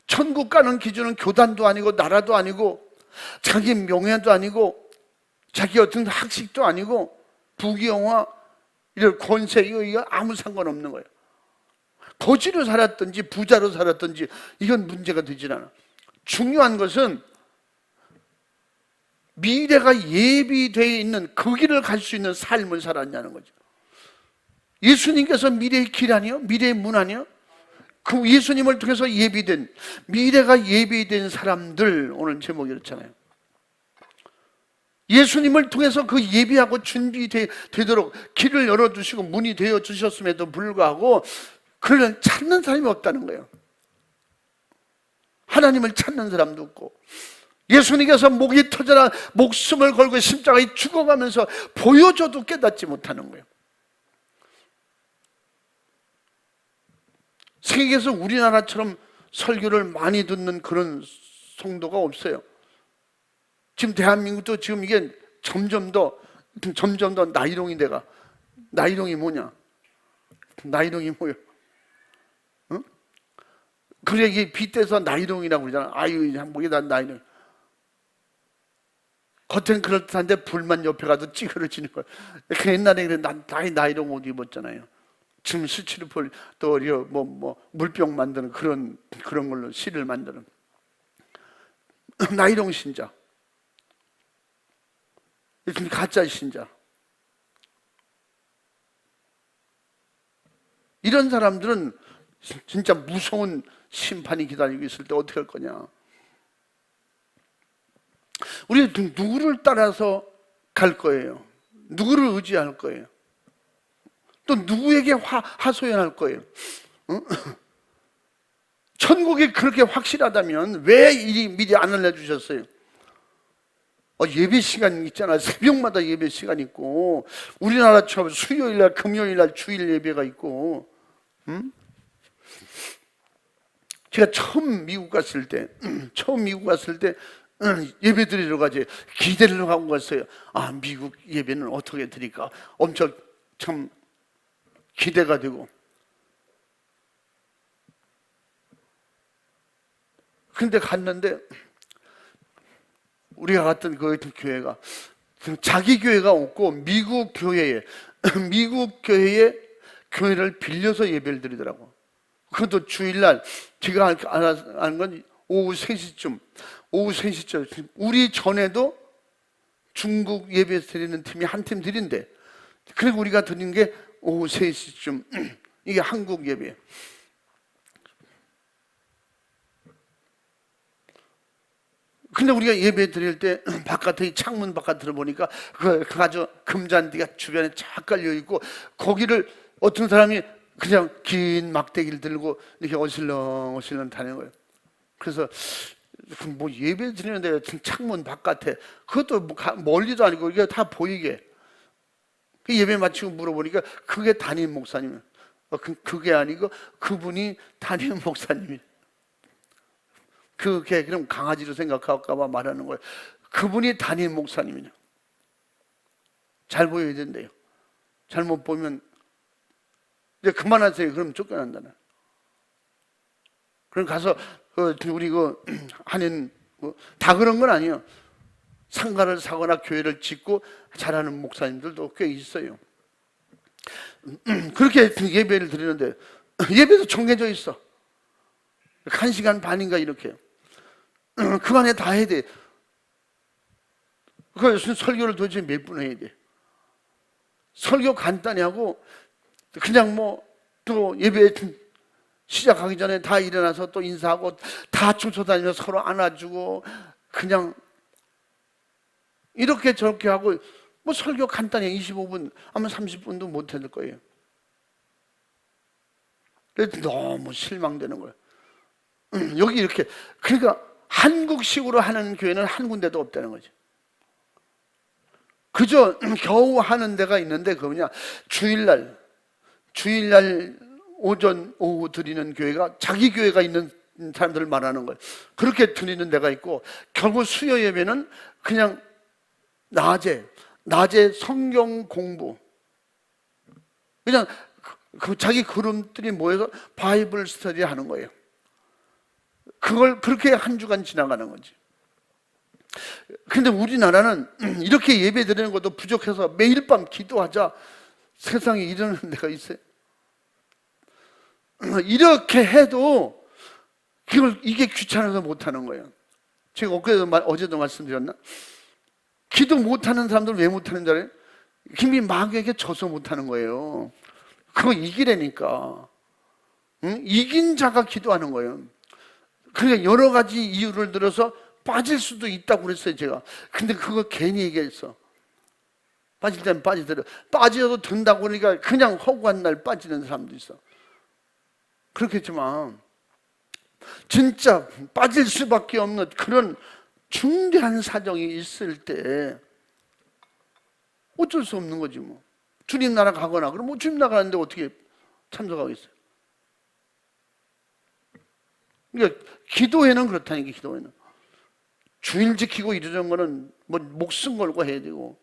천국 가는 기준은 교단도 아니고 나라도 아니고 자기 명예도 아니고 자기 어떤 학식도 아니고 부귀영화 이런 권세 이거 아무 상관없는 거예요. 거지로 살았든지 부자로 살았든지 이건 문제가 되질 않아. 중요한 것은 미래가 예비되어 있는 그 길을 갈 수 있는 삶을 살았냐는 거죠. 예수님께서 미래의 길 아니요? 미래의 문 아니요? 그 예수님을 통해서 예비된, 미래가 예비된 사람들, 오늘 제목이 그렇잖아요. 예수님을 통해서 그 예비하고 준비되도록 길을 열어주시고 문이 되어 주셨음에도 불구하고 그를 찾는 사람이 없다는 거예요. 하나님을 찾는 사람도 없고, 예수님께서 목이 터져라 목숨을 걸고 십자가에 죽어가면서 보여줘도 깨닫지 못하는 거예요. 세계에서 우리나라처럼 설교를 많이 듣는 그런 성도가 없어요. 지금 대한민국도 지금 이게 점점 더 나이롱이 돼가. 나이롱이 뭐냐? 나이롱이 뭐요? 응? 그래 이게 빗대서 나이롱이라고 그러잖아. 아유 뭐게 나이롱. 겉엔 그렇듯한데 불만 옆에 가도 찌그러지는 거야. 그 옛날에 나이롱 옷 입었잖아요. 지금 스티로폴 또 물병 만드는 그런 걸로 실을 만드는 나이롱 신자, 가짜 신자. 이런 사람들은 진짜 무서운 심판이 기다리고 있을 때 어떻게 할 거냐? 우리 누구를 따라서 갈 거예요? 누구를 의지할 거예요? 또 누구에게 하소연할 거예요? 어? 천국이 그렇게 확실하다면 왜 미리 안 알려주셨어요? 예배 시간 있잖아. 새벽마다 예배 시간 있고, 우리나라처럼 수요일날, 금요일날 주일 예배가 있고. 제가 처음 미국 갔을 때 예배 드리러 가지 기대를 하고 갔어요. 미국 예배는 어떻게 드릴까? 엄청 참 기대가 되고. 근데 갔는데 우리가 갔던 그 교회가 자기 교회가 없고 미국 교회에 교회를 빌려서 예배를 드리더라고. 그것도 주일날 제가 아는 건 오후 3시쯤 우리 전에도 중국 예배 드리는 팀이 한 팀 드린대. 그리고 우리가 드린 게 오후 3시쯤 이게 한국 예배. 근데 우리가 예배 드릴 때 바깥에 창문 바깥으로 보니까 그 아주 금잔디가 주변에 쫙 깔려 있고, 거기를 어떤 사람이 그냥 긴 막대기를 들고 이렇게 어슬렁 다니는 거예요. 그래서 뭐 예배 드리는데 창문 바깥에, 그것도 멀리도 아니고 이게 다 보이게. 예배 마치고 물어보니까 그게 담임 목사님. 그게 아니고 그분이 담임 목사님이에요. 그게 그럼 강아지로 생각할까봐 말하는 거예요. 그분이 담임 목사님이냐. 잘 보여야 된대요. 잘못 보면 이제 그만하세요. 그럼 쫓겨난다네. 그럼 가서 우리 한인 다 그런 건 아니에요. 상가를 사거나 교회를 짓고 잘하는 목사님들도 꽤 있어요. 그렇게 예배를 드리는데 예배도 정해져 있어. 1시간 반인가 이렇게. 그 안에 다 해야 돼. 그 설교를 도대체 몇 분 해야 돼? 설교 간단히 하고 그냥 또 예배 시작하기 전에 다 일어나서 또 인사하고 다 쫓아다니면서 서로 안아주고 그냥 이렇게 저렇게 하고 설교 간단히 25분 아마 30분도 못 해낼 거예요. 그래서 너무 실망되는 거예요. 여기 이렇게, 그러니까 한국식으로 하는 교회는 한 군데도 없다는 거죠. 그저 겨우 하는 데가 있는데 그 뭐냐, 주일날 오전 오후 드리는 교회가 자기 교회가 있는 사람들을 말하는 거예요. 그렇게 드리는 데가 있고, 결국 수요 예배는 그냥 낮에 성경 공부, 그냥 그 자기 그룹들이 모여서 바이블 스터디 하는 거예요. 그걸 그렇게 한 주간 지나가는 거지. 근데 우리나라는 이렇게 예배 드리는 것도 부족해서 매일 밤 기도하자. 세상에 이러는 데가 있어요. 이렇게 해도 이게 귀찮아서 못하는 거예요. 제가 어제도 말씀드렸나? 기도 못하는 사람들 왜 못하는 줄 알아요? 이미 마귀에게 져서 못하는 거예요. 그거 이기라니까. 응? 이긴 자가 기도하는 거예요. 그러니까 여러 가지 이유를 들어서 빠질 수도 있다고 그랬어요, 제가. 근데 그거 괜히 얘기했어. 빠질 때는 빠지더라도 빠져도 된다고 그러니까 그냥 허구한 날 빠지는 사람도 있어. 그렇겠지만 진짜 빠질 수밖에 없는 그런 중대한 사정이 있을 때 어쩔 수 없는 거지 뭐. 주님 나라 가거나 그럼 뭐 주님 나라 가는데 어떻게 참석하겠어요? 그러니까 기도회는 그렇다니까. 기도회는 주일 지키고 이러는 거는 뭐 목숨 걸고 해야 되고.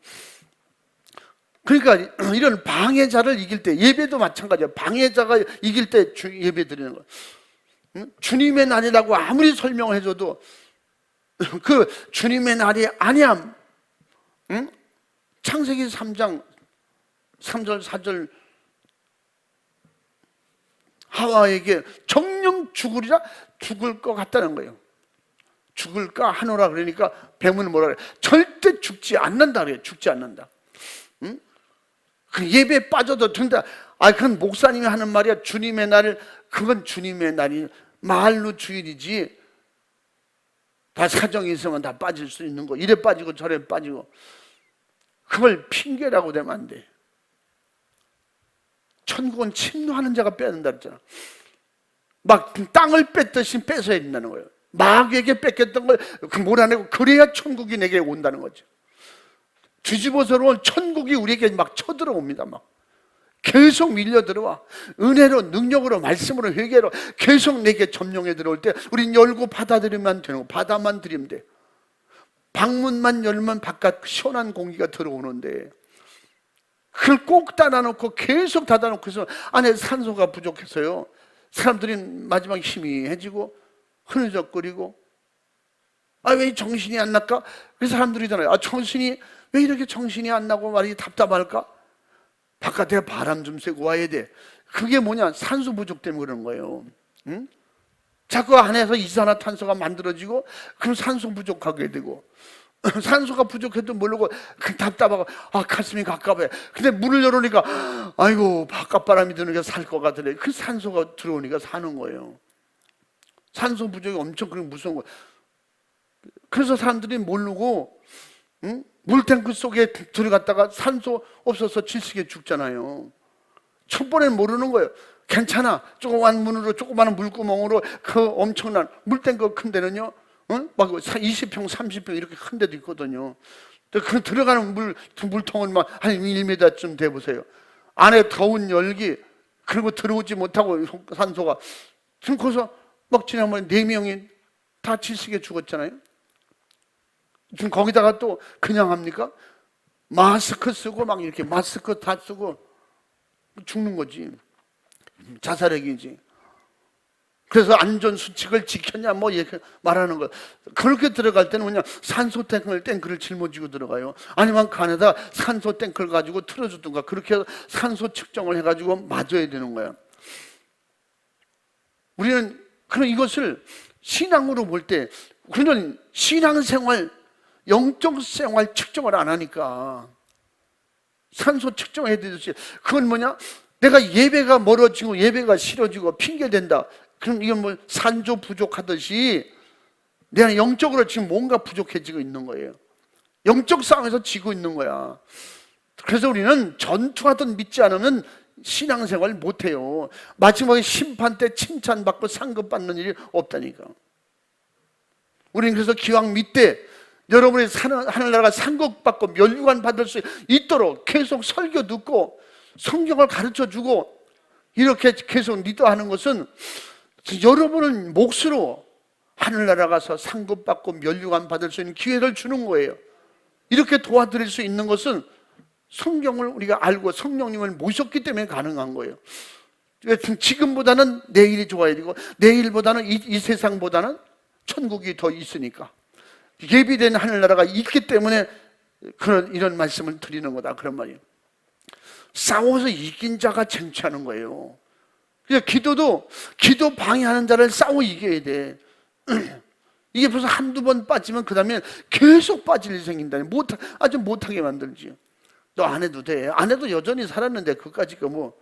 그러니까 이런 방해자를 이길 때, 예배도 마찬가지야. 방해자가 이길 때 예배 드리는 거. 주님의 날이라고 아무리 설명을 해줘도 그 주님의 날이 아니야. 창세기 3장 3절 4절 하와에게 정령 죽으리라, 죽을 것 같다는 거예요. 죽을까 하노라 그러니까 뱀은 뭐라 그래? 절대 죽지 않는다 그래요. 죽지 않는다. 그 예배에 빠져도 된다. 그건 목사님이 하는 말이야. 주님의 날, 그건 주님의 날이 말로 주일이지. 다 사정이 있으면 다 빠질 수 있는 거. 이래 빠지고 저래 빠지고. 그걸 핑계라고 되면 안 돼. 천국은 침노하는 자가 빼앗는다 그랬잖아. 막 땅을 뺐듯이 뺏어야 된다는 거예요. 마귀에게 뺏겼던 걸 몰아내고 그래야 천국이 내게 온다는 거죠. 뒤집어서는 천국이 우리에게 막 쳐들어옵니다. 막 계속 밀려 들어와. 은혜로, 능력으로, 말씀으로, 회개로 계속 내게 점령해 들어올 때 우린 열고 받아들이면 되는 거. 받아만 들이면 돼. 방문만 열면 바깥 시원한 공기가 들어오는데 그걸 꼭 닫아놓고 계속 닫아놓고 해서 안에 산소가 부족해서요, 사람들이 마지막에 희미해지고 흐느적거리고 왜 정신이 안 날까? 그래서 사람들이 있잖아요. 정신이 왜 이렇게 정신이 안 나고 말이 답답할까? 바깥에 바람 좀 쐬고 와야 돼. 그게 뭐냐? 산소 부족 때문에 그런 거예요. 응? 자꾸 안에서 이산화탄소가 만들어지고 그럼 산소 부족하게 되고 산소가 부족해도 모르고 답답하고 가슴이 가깝해. 근데 문을 열어놓으니까 아이고 바깥바람이 드니까 살 것 같으네. 그 산소가 들어오니까 사는 거예요. 산소 부족이 엄청 그런 무서운 거예요. 그래서 사람들이 모르고 물탱크 속에 들어갔다가 산소 없어서 질식에 죽잖아요. 첫 번엔 모르는 거예요. 괜찮아. 조그만 문으로, 조그마한 물구멍으로 그 엄청난 물탱크 큰 데는요, 막 20평, 30평 이렇게 큰 데도 있거든요. 그 들어가는 물통은 막 한 1m쯤 돼 보세요. 안에 더운 열기, 그리고 들어오지 못하고 산소가. 지금 거기서 막 지난번에 4명이 다 질식에 죽었잖아요. 지금 거기다가 또 그냥 합니까? 마스크 쓰고 막 이렇게 마스크 다 쓰고 죽는 거지. 자살행위지. 그래서 안전수칙을 지켰냐 뭐 이렇게 말하는 거. 그렇게 들어갈 때는 그냥 산소 탱크를 짊어지고 들어가요. 아니면 그 안에다 산소 탱크를 가지고 틀어주든가 그렇게 해서 산소 측정을 해가지고 맞아야 되는 거야. 우리는 그런 이것을 신앙으로 볼 때 우리는 신앙생활, 영적 생활 측정을 안 하니까 산소 측정해야 되듯이 그건 뭐냐? 내가 예배가 멀어지고 예배가 싫어지고 핑계댄다. 그럼 이건 뭐 산소 부족하듯이 내가 영적으로 지금 뭔가 부족해지고 있는 거예요. 영적 싸움에서 지고 있는 거야. 그래서 우리는 전투하든 믿지 않으면 신앙생활 못해요. 마지막에 심판 때 칭찬받고 상급받는 일이 없다니까. 우리는 그래서 기왕 믿되 여러분이 하늘나라가 상급받고 멸류관 받을 수 있도록 계속 설교 듣고 성경을 가르쳐주고 이렇게 계속 리더하는 것은 여러분을 몫으로 하늘나라 가서 상급받고 멸류관 받을 수 있는 기회를 주는 거예요. 이렇게 도와드릴 수 있는 것은 성경을 우리가 알고 성령님을 모셨기 때문에 가능한 거예요. 지금보다는 내일이 좋아야 되고, 내일보다는 이 세상보다는 천국이 더 있으니까, 예비된 하늘나라가 있기 때문에 이런 말씀을 드리는 거다, 그런 말이에요. 싸워서 이긴 자가 쟁취하는 거예요. 그래서 기도 방해하는 자를 싸워 이겨야 돼. 이게 벌써 한두 번 빠지면 그 다음에 계속 빠질 일이 생긴다니, 아주 못하게 만들지. 너 안 해도 돼. 안 해도 여전히 살았는데 그까짓 거 뭐.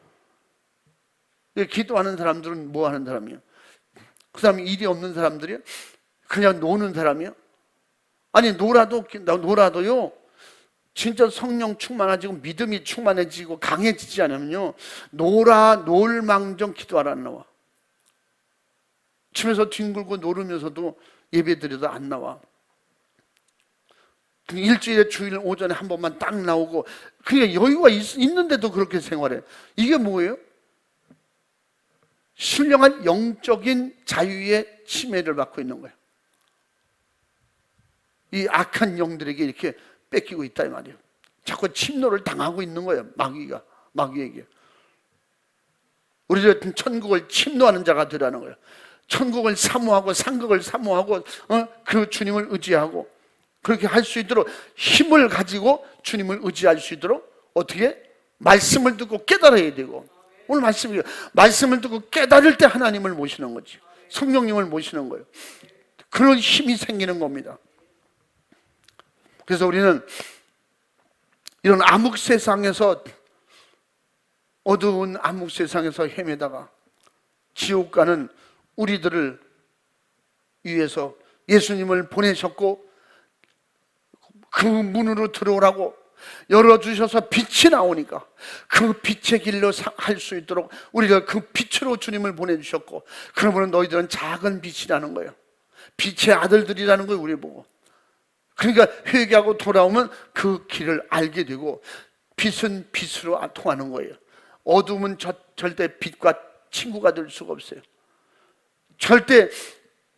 기도하는 사람들은 뭐 하는 사람이에요? 그 다음에 일이 없는 사람들이요? 그냥 노는 사람이요? 아니 놀아도요, 진짜 성령 충만해지고 믿음이 충만해지고 강해지지 않으면요, 놀망정 기도하라 안 나와. 집에서 뒹굴고 놀으면서도 예배드려도 안 나와. 일주일에 주일 오전에 한 번만 딱 나오고, 그게 여유가 있는데도 그렇게 생활해. 이게 뭐예요? 신령한 영적인 자유의 침해를 받고 있는 거예요. 이 악한 영들에게 이렇게 뺏기고 있다 이 말이에요. 자꾸 침노를 당하고 있는 거예요, 마귀에게. 우리들 천국을 침노하는 자가 되라는 거예요. 천국을 사모하고 상급을 사모하고 그 주님을 의지하고, 그렇게 할 수 있도록 힘을 가지고 주님을 의지할 수 있도록 어떻게? 말씀을 듣고 깨달아야 되고, 오늘 말씀을 듣고 깨달을 때 하나님을 모시는 거지, 성령님을 모시는 거예요. 그런 힘이 생기는 겁니다. 그래서 우리는 이런 암흑 세상에서, 어두운 암흑 세상에서 헤매다가 지옥 가는 우리들을 위해서 예수님을 보내셨고, 그 문으로 들어오라고 열어주셔서 빛이 나오니까 그 빛의 길로 할 수 있도록 우리가 그 빛으로 주님을 보내주셨고, 그러면 너희들은 작은 빛이라는 거예요. 빛의 아들들이라는 거예요, 우리 보고. 그러니까 회개하고 돌아오면 그 길을 알게 되고, 빛은 빛으로 통하는 거예요. 어둠은 절대 빛과 친구가 될 수가 없어요. 절대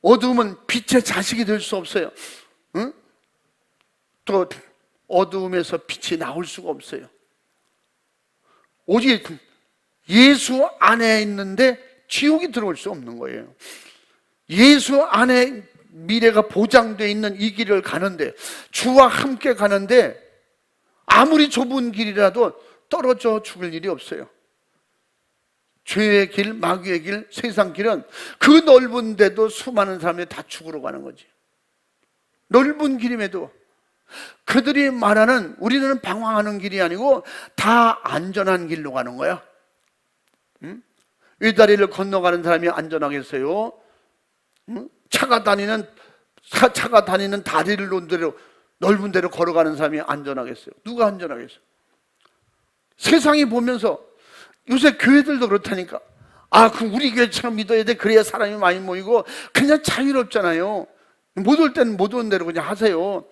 어둠은 빛의 자식이 될 수 없어요. 응? 또 어두움에서 빛이 나올 수가 없어요. 오직 예수 안에 있는데 지옥이 들어올 수 없는 거예요. 예수 안에 미래가 보장되어 있는 이 길을 가는데, 주와 함께 가는데 아무리 좁은 길이라도 떨어져 죽을 일이 없어요. 죄의 길, 마귀의 길, 세상 길은 그 넓은 데도 수많은 사람이 다 죽으러 가는 거지. 넓은 길임에도 그들이 말하는, 우리는 방황하는 길이 아니고 다 안전한 길로 가는 거야. 응? 위다리를 건너가는 사람이 안전하겠어요? 응? 차가 다니는 다리를 놓은 대로, 넓은 데로 걸어가는 사람이 안전하겠어요? 누가 안전하겠어요? 세상이 보면서, 요새 교회들도 그렇다니까. 그 우리 교회처럼 믿어야 돼. 그래야 사람이 많이 모이고. 그냥 자유롭잖아요. 못 올 때는 못 오는 대로 그냥 하세요.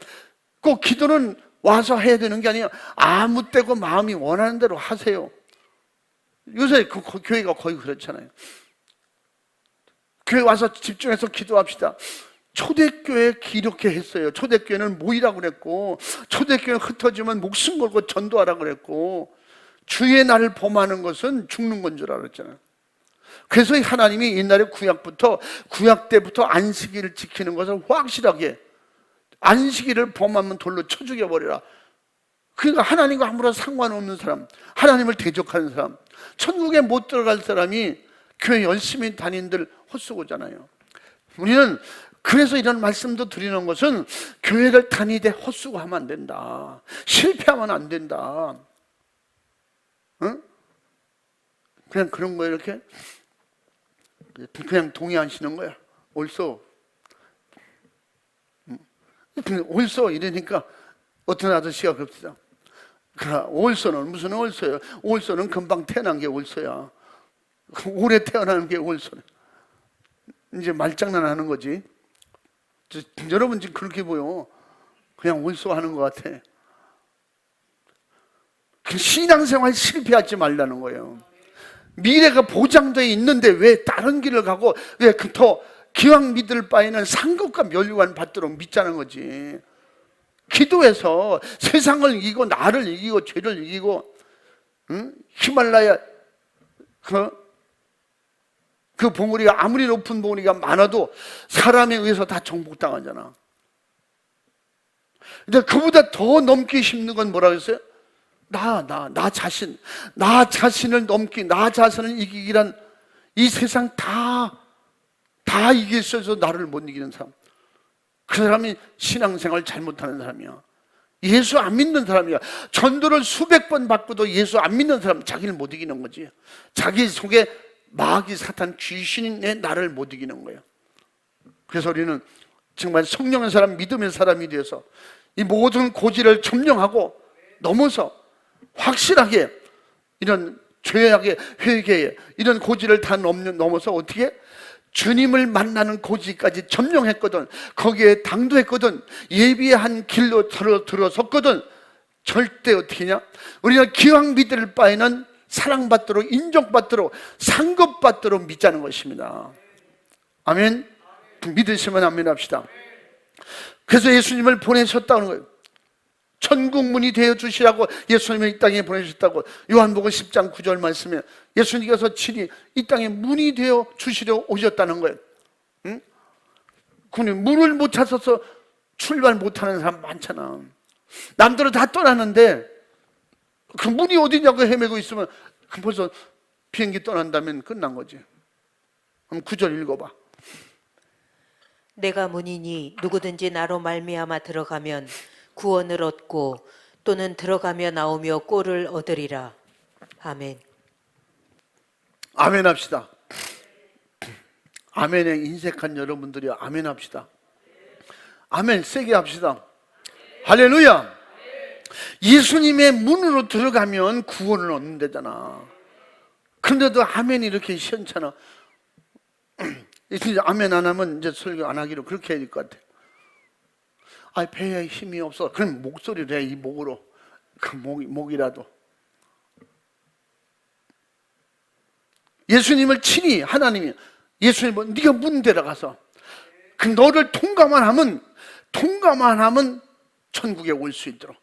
꼭 기도는 와서 해야 되는 게 아니에요. 아무 때고 마음이 원하는 대로 하세요. 요새 그 교회가 거의 그렇잖아요. 교회 와서 집중해서 기도합시다. 초대교회 이렇게 했어요. 초대교회는 모이라고 그랬고, 초대교회 흩어지면 목숨 걸고 전도하라고 그랬고, 주의 날을 범하는 것은 죽는 건 줄 알았잖아요. 그래서 하나님이 옛날에 구약 때부터 안식일을 지키는 것을 확실하게, 안식일을 범하면 돌로 쳐 죽여버리라. 그러니까 하나님과 아무런 상관없는 사람, 하나님을 대적하는 사람, 천국에 못 들어갈 사람이 교회 열심히 다닌들 헛수고잖아요. 우리는 그래서 이런 말씀도 드리는 것은, 교회를 다니되 헛수고하면 안 된다, 실패하면 안 된다. 응? 그냥 그런 거 이렇게 그냥 동의하시는 거야. 옳소. 옳소 이러니까 어떤 아저씨가 그럽시다. 그래, 옳소는 무슨 옳소예요? 옳소는 금방 태어난 게 옳소야. 오래 태어나는 게 옳소네. 이제 말장난하는 거지. 여러분 지금 그렇게 보여. 그냥 옳소 하는 것 같아. 신앙생활 실패하지 말라는 거예요. 미래가 보장되어 있는데 왜 다른 길을 가고, 왜 더 기왕 믿을 바에는 상급과 멸류관 받도록 믿자는 거지. 기도해서 세상을 이기고 나를 이기고 죄를 이기고, 응? 히말라야 그 봉우리가 아무리 높은 봉우리가 많아도 사람에 의해서 다 정복당하잖아. 근데 그보다 더 넘기 힘든 건 뭐라고 했어요? 나 자신을 넘기, 나 자신을 이기기란 이 세상 다 이길 수 있어서 나를 못 이기는 사람. 그 사람이 신앙생활 잘못하는 사람이야. 예수 안 믿는 사람이야. 전도를 수백 번 받고도 예수 안 믿는 사람, 자기를 못 이기는 거지. 자기 속에 마귀, 사탄, 귀신의 나를 못 이기는 거예요. 그래서 우리는 정말 성령의 사람, 믿음의 사람이 되어서 이 모든 고지를 점령하고 넘어서 확실하게 이런 죄악의 회개에 이런 고지를 다 넘어서 어떻게? 주님을 만나는 고지까지 점령했거든. 거기에 당도했거든. 예비한 길로 들어섰거든. 절대 어떻게 하냐? 우리가 기왕 믿을 바에는 사랑받도록, 인정받도록, 상급받도록 믿자는 것입니다. 아멘. 믿으시면 아멘 합시다. 그래서 예수님을 보내셨다는 거예요. 천국 문이 되어 주시라고 예수님을 이 땅에 보내셨다고. 요한복음 10장 9절 말씀에 예수님께서 친히 이 땅에 문이 되어 주시려 오셨다는 거예요. 응? 근데 문을 못 찾아서 출발 못하는 사람 많잖아. 남들은 다 떠나는데 그 문이 어디냐고 헤매고 있으면 벌써 비행기 떠난다면 끝난 거지. 그럼 9절 읽어봐. 내가 문이니 누구든지 나로 말미암아 들어가면 구원을 얻고 또는 들어가며 나오며 꼴을 얻으리라. 아멘. 아멘 합시다. 아멘에 인색한 여러분들이 아멘 합시다. 아멘 세게 합시다. 할렐루야. 예수님의 문으로 들어가면 구원을 얻는 데잖아. 그런데도 아멘이 이렇게 시원찮아. 이제 아멘 안 하면 이제 설교 안 하기로 그렇게 해야 될 것 같아. 배에 힘이 없어. 그럼 목소리를 해, 이 목으로. 그 목이라도. 예수님을 친히 하나님이 예수님은 네가 문 데려가서 그 너를 통과만 하면 천국에 올 수 있도록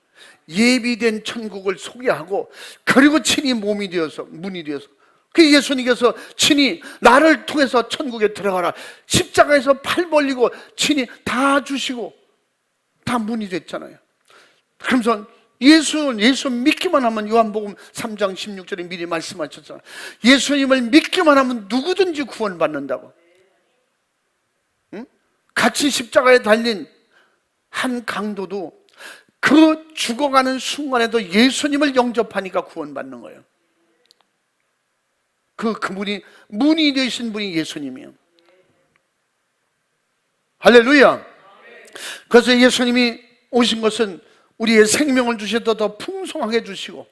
예비된 천국을 소개하고 그리고 친히 몸이 되어서 문이 되어서 그 예수님께서 친히 나를 통해서 천국에 들어가라. 십자가에서 팔 벌리고 친히 다 주시고 다 문이 됐잖아요. 그러면서 예수 믿기만 하면 요한복음 3장 16절에 미리 말씀하셨잖아요. 예수님을 믿기만 하면 누구든지 구원받는다고. 응? 같이 십자가에 달린 한 강도도 그 죽어가는 순간에도 예수님을 영접하니까 구원받는 거예요. 그분이 문이 되신 분이 예수님이에요. 할렐루야. 그래서 예수님이 오신 것은 우리의 생명을 주셔도 더 풍성하게 주시고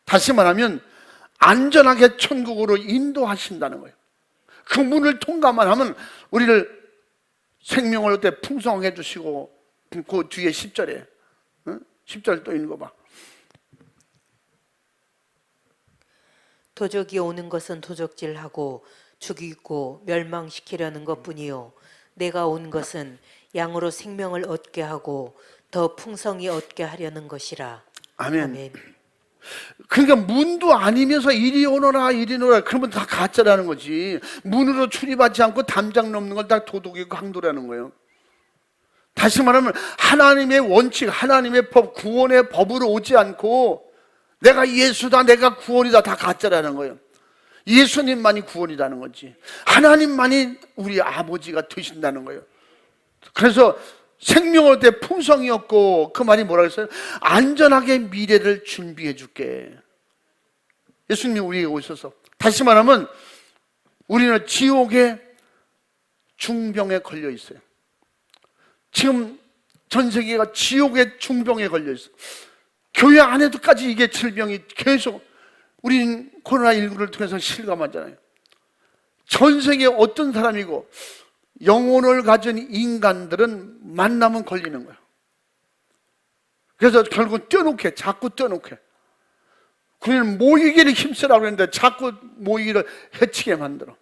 다시 말하면 안전하게 천국으로 인도하신다는 거예요. 그 문을 통과만 하면 우리를 생명을 어때 풍성하게 주시고 그 뒤에 10절에 10절 또 읽어봐. 도적이 오는 것은 도적질하고 죽이고 멸망시키려는 것뿐이요 내가 온 것은 양으로 생명을 얻게 하고 더 풍성히 얻게 하려는 것이라. 아멘. 아멘. 그러니까 문도 아니면서 이리 오너라 그러면 다 가짜라는 거지. 문으로 출입하지 않고 담장 넘는 걸 다 도둑이고 강도라는 거예요. 다시 말하면 하나님의 원칙, 하나님의 법, 구원의 법으로 오지 않고 내가 예수다, 내가 구원이다, 다 가짜라는 거예요. 예수님만이 구원이라는 거지. 하나님만이 우리 아버지가 되신다는 거예요. 그래서 생명을 때 풍성이 없고 그 말이 뭐라고 했어요? 안전하게 미래를 준비해 줄게. 예수님이 우리에게 오셔서 다시 말하면 우리는 지옥의 중병에 걸려 있어요. 지금 전 세계가 지옥의 중병에 걸려 있어요. 교회 안에도까지 이게 질병이 계속 우리는 코로나19를 통해서 실감하잖아요. 전 세계 어떤 사람이고 영혼을 가진 인간들은 만나면 걸리는 거예요. 그래서 결국 자꾸 떼어놓게. 그는 모이기를 힘쓰라고 했는데 자꾸 모이기를 해치게 만들어.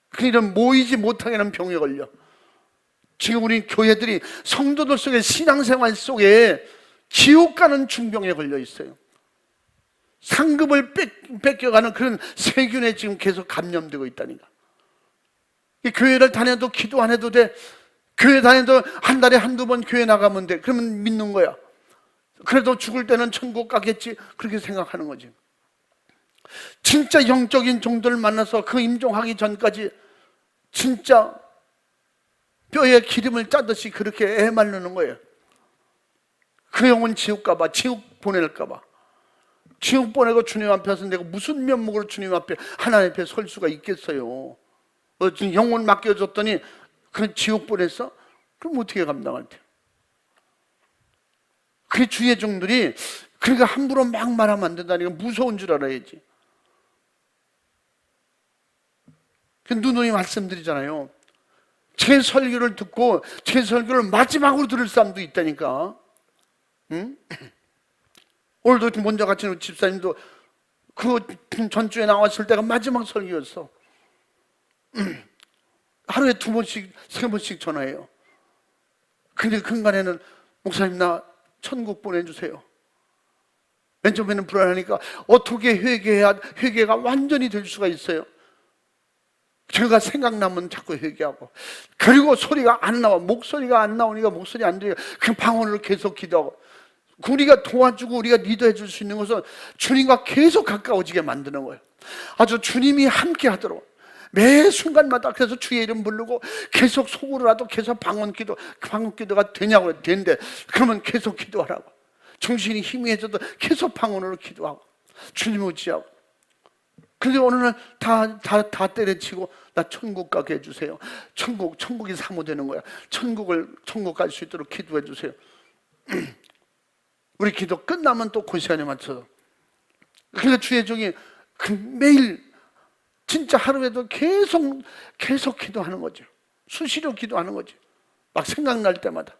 그는 모이지 못하게 하는 병에 걸려. 지금 우리 교회들이 성도들 속에 신앙생활 속에 지옥 가는 중병에 걸려 있어요. 상급을 뺏겨가는 그런 세균에 지금 계속 감염되고 있다니까. 이 교회를 다녀도 기도 안 해도 돼. 교회 다녀도 한 달에 한두 번 교회 나가면 돼. 그러면 믿는 거야. 그래도 죽을 때는 천국 가겠지. 그렇게 생각하는 거지. 진짜 영적인 종들을 만나서 그 임종하기 전까지 진짜 뼈에 기름을 짜듯이 그렇게 애말르는 거예요. 그 영혼 지옥 가봐. 지옥 보낼까 봐. 지옥 보내고 주님 앞에서 내가 무슨 면목으로 주님 앞에 하나님 앞에 설 수가 있겠어요. 영혼 맡겨줬더니 그 지옥 보냈어? 그럼 어떻게 감당할 때? 그 주의 종들이 그러니까 함부로 막 말하면 안 된다니까. 무서운 줄 알아야지. 누누이 말씀드리잖아요. 제 설교를 듣고 제 설교를 마지막으로 들을 사람도 있다니까. 응? 오늘도 먼저 같이 집사님도 그 전주에 나왔을 때가 마지막 설교였어. 하루에 2번씩 3번씩 전화해요. 근데 근간에는 목사님 나 천국 보내주세요. 맨 처음에는 불안하니까 어떻게 회개해야 회개가 완전히 될 수가 있어요. 제가 생각나면 자꾸 회개하고, 그리고 소리가 안 나와. 목소리가 안 나오니까 목소리 안 들려. 그 방언으로 계속 기도하고. 우리가 도와주고 우리가 리더해 줄 수 있는 것은 주님과 계속 가까워지게 만드는 거예요. 아주 주님이 함께 하도록 매 순간마다. 그래서 주의 이름 부르고 계속 속으로라도 계속 방언 기도가 되냐고. 된대. 그러면 계속 기도하라고. 정신이 희미해져도 계속 방언으로 기도하고 주님 의지하고. 근데 어느 날 다 때려치고 나 천국 가게 해주세요. 천국이 사모되는 거야. 천국 갈 수 있도록 기도해 주세요. 우리 기도 끝나면 또 그 시간에 맞춰서. 그러니까 주의 종이 매일 진짜 하루에도 계속 기도하는 거죠. 수시로 기도하는 거죠. 막 생각날 때마다.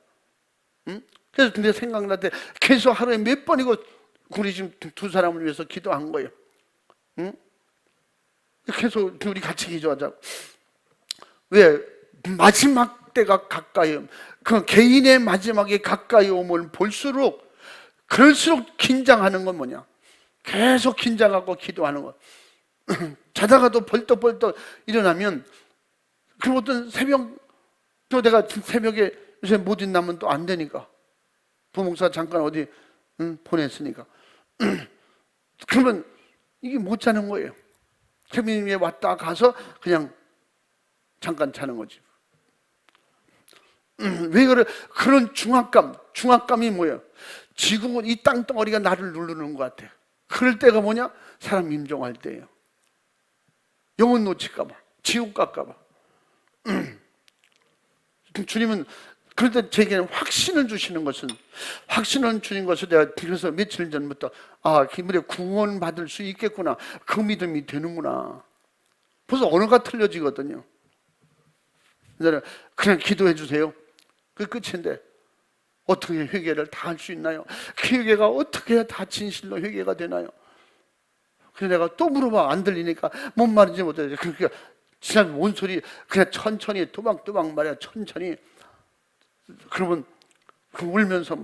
응? 그래서 근데 생각날 때 계속 하루에 몇 번이고 우리 지금 2사람을 위해서 기도한 거예요. 응? 계속 우리 같이 기도하자고. 왜? 마지막 때가 가까이, 그 개인의 마지막에 가까이 오면 볼수록 그럴수록 긴장하는 건 뭐냐? 계속 긴장하고 기도하는 것. 자다가도 벌떡벌떡 일어나면, 그리고 어떤 또 내가 새벽에 요새 못 일어나면 또 안 되니까. 부목사 잠깐 어디 보냈으니까. 그러면 이게 못 자는 거예요. 태민님이 왔다 가서 그냥 잠깐 자는 거지. 왜 그래? 그런 중압감이 뭐예요? 지금은 이 땅덩어리가 나를 누르는 것 같아. 그럴 때가 뭐냐? 사람 임종할 때예요. 영혼 놓칠까 봐, 지옥 갈까 봐. 주님은 그럴 때 제게는 확신을 주시는 것은, 확신을 주는 것을 내가 그래서 며칠 전부터 기물에 구원 받을 수 있겠구나, 그 믿음이 되는구나. 벌써 언어가 틀려지거든요. 그냥 기도해 주세요. 그게 끝인데 어떻게 회개를 다 할 수 있나요? 그 회개가 어떻게 해야 다 진실로 회개가 되나요? 그래서 내가 또 물어봐. 안 들리니까 뭔 말인지 못해. 그러니까 지난 온 소리 그냥 천천히 또박또박 말이야. 천천히. 그러면 울면서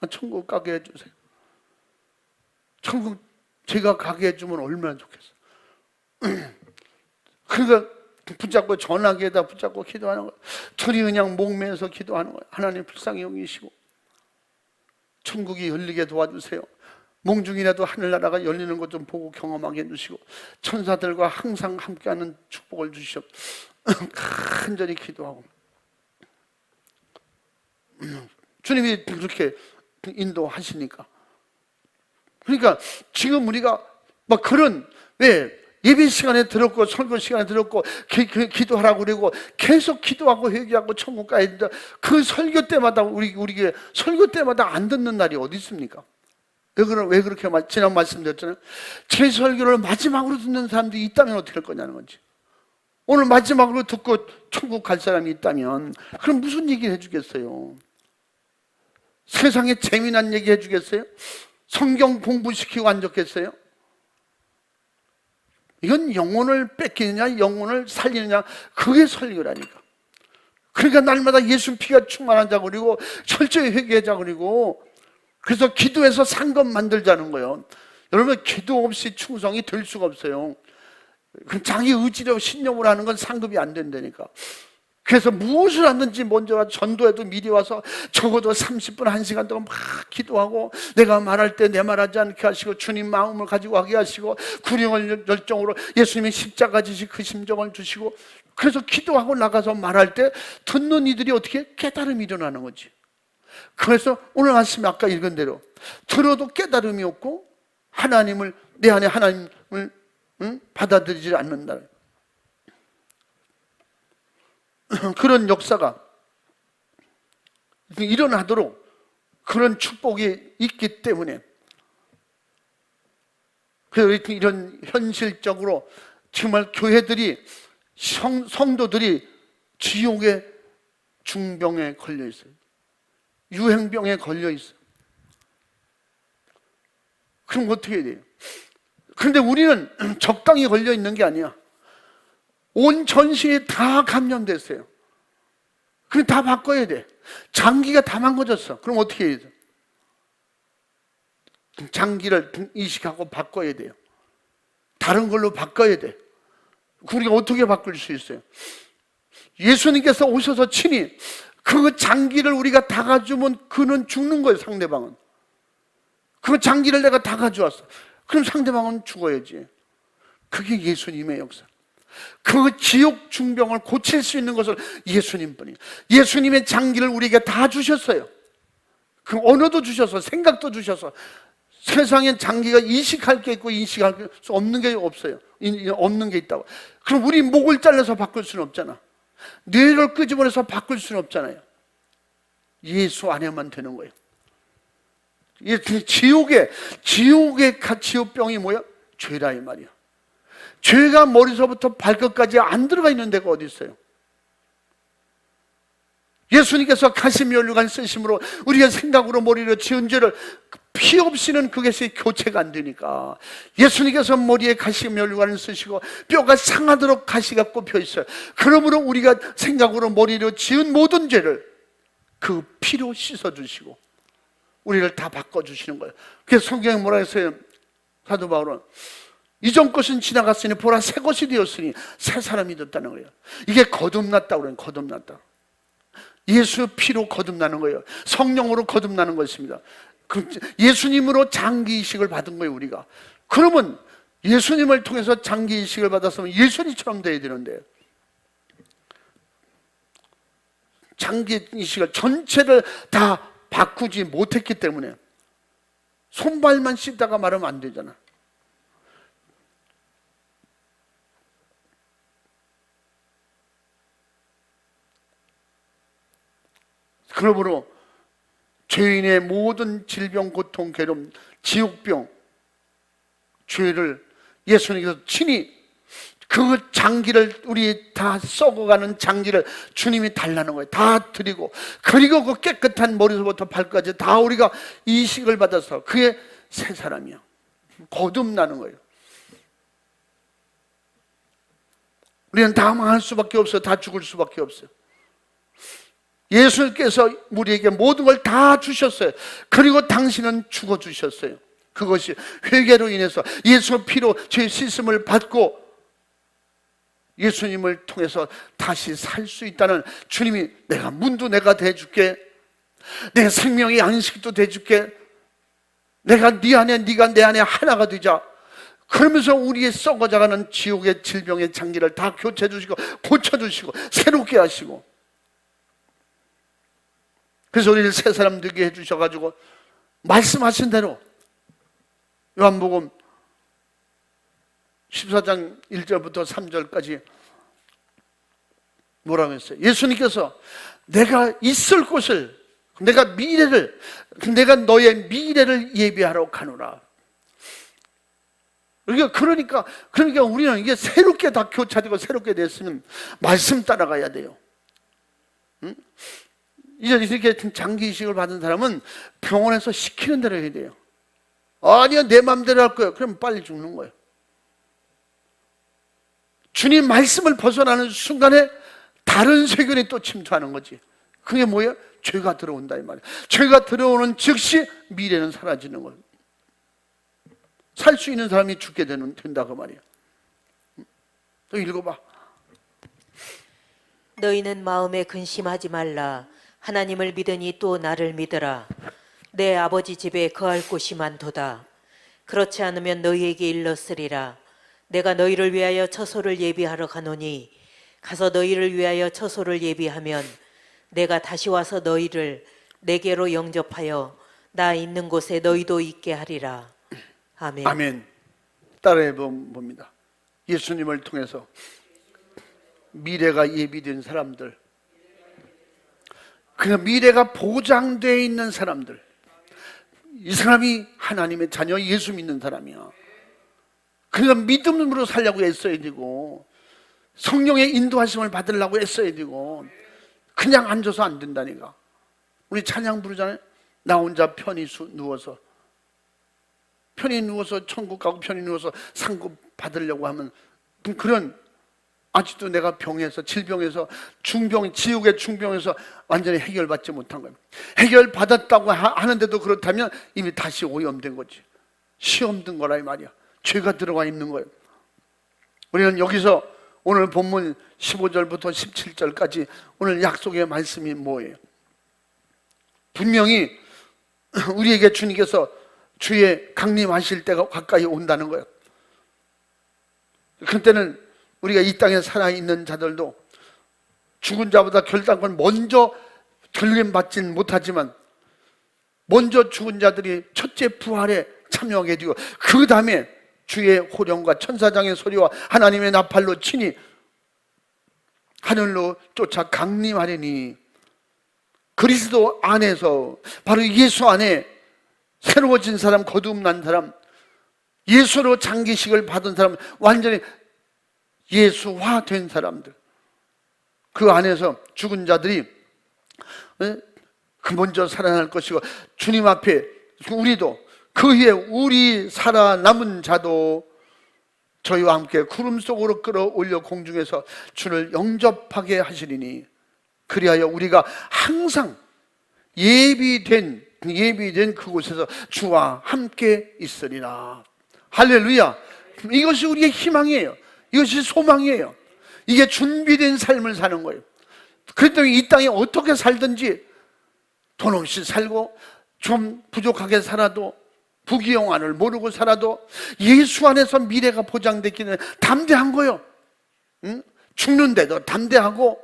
천국 가게 해주세요. 천국 제가 가게 해주면 얼마나 좋겠어. 그러니까 붙잡고 전화기에다 붙잡고 기도하는 거예요. 둘이 그냥 목매어서 기도하는 거예요. 하나님 불쌍히 여기시고 천국이 열리게 도와주세요. 몽중이라도 하늘나라가 열리는 것 좀 보고 경험하게 해주시고 천사들과 항상 함께하는 축복을 주시오. 간절히 기도하고 주님이 그렇게 인도하시니까. 그러니까 지금 우리가 막 그런, 왜 예배 시간에 들었고 설교 시간에 들었고 기도하라고 그러고 계속 기도하고 회개하고 천국 가야 된다. 그 설교 때마다 우리에게 설교 때마다 안 듣는 날이 어디 있습니까? 왜 그렇게 지난 말씀드렸잖아요. 제 설교를 마지막으로 듣는 사람들이 있다면 어떻게 할 거냐는 거지. 오늘 마지막으로 듣고 천국 갈 사람이 있다면 그럼 무슨 얘기를 해주겠어요? 세상에 재미난 얘기 해주겠어요? 성경 공부시키고 앉았겠어요? 이건 영혼을 뺏기느냐 영혼을 살리느냐, 그게 설교라니까. 그러니까 날마다 예수 피가 충만하자고 그리고 철저히 회개하자고 그리고 그래서 기도해서 상급 만들자는 거예요. 여러분 기도 없이 충성이 될 수가 없어요. 그 자기 의지로 신념을 하는 건 상급이 안 된다니까. 그래서 무엇을 하든지 먼저 전도에도 미리 와서 적어도 30분, 1시간 동안 막 기도하고, 내가 말할 때 내 말하지 않게 하시고, 주님 마음을 가지고 하게 하시고, 구령을 열정으로 예수님의 십자가 지시 그 심정을 주시고, 그래서 기도하고 나가서 말할 때 듣는 이들이 어떻게 깨달음이 일어나는 거지. 그래서 오늘 말씀에 아까 읽은 대로 들어도 깨달음이 없고 하나님을, 내 안에 하나님을 받아들이지 않는다. 그런 역사가 일어나도록 그런 축복이 있기 때문에, 그래서 이런 현실적으로 정말 교회들이, 성도들이 지옥의 중병에 걸려 있어요. 유행병에 걸려 있어요. 그럼 어떻게 해야 돼요? 그런데 우리는 적당히 걸려 있는 게 아니야. 온 전신이 다 감염됐어요. 그럼 다 바꿔야 돼. 장기가 다 망가졌어. 그럼 어떻게 해야 돼? 장기를 이식하고 바꿔야 돼요. 다른 걸로 바꿔야 돼. 우리가 어떻게 바꿀 수 있어요? 예수님께서 오셔서 친히 그 장기를 우리가 다 가져오면 그는 죽는 거예요, 상대방은. 그 장기를 내가 다 가져왔어. 그럼 상대방은 죽어야지. 그게 예수님의 역사. 그 지옥 중병을 고칠 수 있는 것은 예수님뿐이에요. 예수님의 장기를 우리에게 다 주셨어요. 그 언어도 주셔서, 생각도 주셔서. 세상엔 장기가 이식할 게 있고 이식할 수 없는 게 없어요. 없는 게 있다고. 그럼 우리 목을 잘라서 바꿀 수는 없잖아. 뇌를 끄집어내서 바꿀 수는 없잖아요. 예수 안에만 되는 거예요. 지옥의 지옥병이 뭐야? 죄라 이 말이야. 죄가 머리서부터 발끝까지 안 들어가 있는 데가 어디 있어요? 예수님께서 가시면류관 쓰심으로 우리가 생각으로 머리를 지은 죄를 피 없이는 그것이 교체가 안 되니까, 예수님께서 머리에 가시면류관을 쓰시고 뼈가 상하도록 가시가 꼽혀 있어요. 그러므로 우리가 생각으로 머리로 지은 모든 죄를 그 피로 씻어주시고 우리를 다 바꿔주시는 거예요. 그래서 성경에 뭐라 했어요? 사도 바울은 이전 것은 지나갔으니 보라 새 것이 되었으니 새 사람이 됐다는 거예요. 이게 거듭났다고 그래요. 거듭났다. 예수 피로 거듭나는 거예요. 성령으로 거듭나는 것입니다. 예수님으로 장기 이식을 받은 거예요, 우리가. 그러면 예수님을 통해서 장기 이식을 받았으면 예수님처럼 돼야 되는데, 장기 이식을 전체를 다 바꾸지 못했기 때문에 손발만 씻다가 말하면 안 되잖아. 그러므로 죄인의 모든 질병, 고통, 괴로움, 지옥병, 죄를 예수님께서 친히 그 장기를, 우리 다 썩어가는 장기를 주님이 달라는 거예요. 다 드리고, 그리고 그 깨끗한 머리서부터 발까지 다 우리가 이식을 받아서 그의 새 사람이야. 거듭나는 거예요. 우리는 다 망할 수밖에 없어요. 다 죽을 수밖에 없어요. 예수님께서 우리에게 모든 걸 다 주셨어요. 그리고 당신은 죽어주셨어요. 그것이 회개로 인해서 예수 피로 죄 씻음을 받고 예수님을 통해서 다시 살 수 있다는, 주님이 내가 문도 내가 대줄게, 내 생명의 안식도 대줄게, 내가 네 안에 네가 내 안에 하나가 되자. 그러면서 우리의 썩어져가는 지옥의 질병의 장기를 다 교체해 주시고 고쳐주시고 새롭게 하시고, 그래서 우리를 새 사람 되게 해주셔가지고 말씀하신 대로 요한복음 14장 1절부터 3절까지 뭐라고 했어요? 예수님께서 내가 있을 곳을, 내가 너의 미래를 예비하러 가노라. 그러니까 우리는 이게 새롭게 다 교차되고 새롭게 됐으면 말씀 따라가야 돼요. 응? 이제 이렇게 장기 이식을 받은 사람은 병원에서 시키는 대로 해야 돼요. 아니야, 내 마음대로 할 거야. 그럼 빨리 죽는 거예요. 주님 말씀을 벗어나는 순간에 다른 세균이 또 침투하는 거지. 그게 뭐예요? 죄가 들어온다 이 말이에요. 죄가 들어오는 즉시 미래는 사라지는 거예요. 살 수 있는 사람이 죽게 된다 그 말이에요. 또 읽어봐. 너희는 마음에 근심하지 말라. 하나님을 믿으니 또 나를 믿으라. 내 아버지 집에 거할 곳이 많도다. 그렇지 않으면 너희에게 일렀으리라. 내가 너희를 위하여 처소를 예비하러 가노니 가서 너희를 위하여 처소를 예비하면 내가 다시 와서 너희를 내게로 영접하여 나 있는 곳에 너희도 있게 하리라. 아멘. 아멘. 따라해 봅니다. 예수님을 통해서 미래가 예비된 사람들, 그 미래가 보장되어 있는 사람들, 이 사람이 하나님의 자녀, 예수 믿는 사람이야. 그러니까 믿음으로 살려고 애써야 되고, 성령의 인도하심을 받으려고 애써야 되고, 그냥 앉아서 안 된다니까. 우리 찬양 부르잖아요. 나 혼자 편히 누워서 천국 가고 편히 누워서 상급 받으려고 하면, 그런, 아직도 내가 병에서, 질병에서, 중병, 지옥의 중병에서 완전히 해결받지 못한 거예요. 해결받았다고 하는데도 그렇다면 이미 다시 오염된 거지. 시험 든 거라 이 말이야. 죄가 들어가 있는 거예요. 우리는 여기서 오늘 본문 15절부터 17절까지 오늘 약속의 말씀이 뭐예요? 분명히 우리에게 주님께서 주의 강림하실 때가 가까이 온다는 거예요. 그때는 우리가 이 땅에 살아있는 자들도 죽은 자보다 결단권 먼저 결림받지는 못하지만 먼저 죽은 자들이 첫째 부활에 참여하게 되고 그 다음에 주의 호령과 천사장의 소리와 하나님의 나팔로 친히 하늘로 쫓아 강림하리니 그리스도 안에서 바로 예수 안에 새로워진 사람, 거듭난 사람, 예수로 장기식을 받은 사람, 완전히 예수화된 사람들, 그 안에서 죽은 자들이 그 먼저 살아날 것이고 주님 앞에 우리도 그에 우리 살아남은 자도 저희와 함께 구름 속으로 끌어올려 공중에서 주를 영접하게 하시리니 그리하여 우리가 항상 예비된 그곳에서 주와 함께 있으리라. 할렐루야. 이것이 우리의 희망이에요. 이것이 소망이에요. 이게 준비된 삶을 사는 거예요. 그랬더니 이 땅에 어떻게 살든지 돈 없이 살고 좀 부족하게 살아도 부귀영화를 모르고 살아도 예수 안에서 미래가 보장되기는 담대한 거예요. 응? 죽는데도 담대하고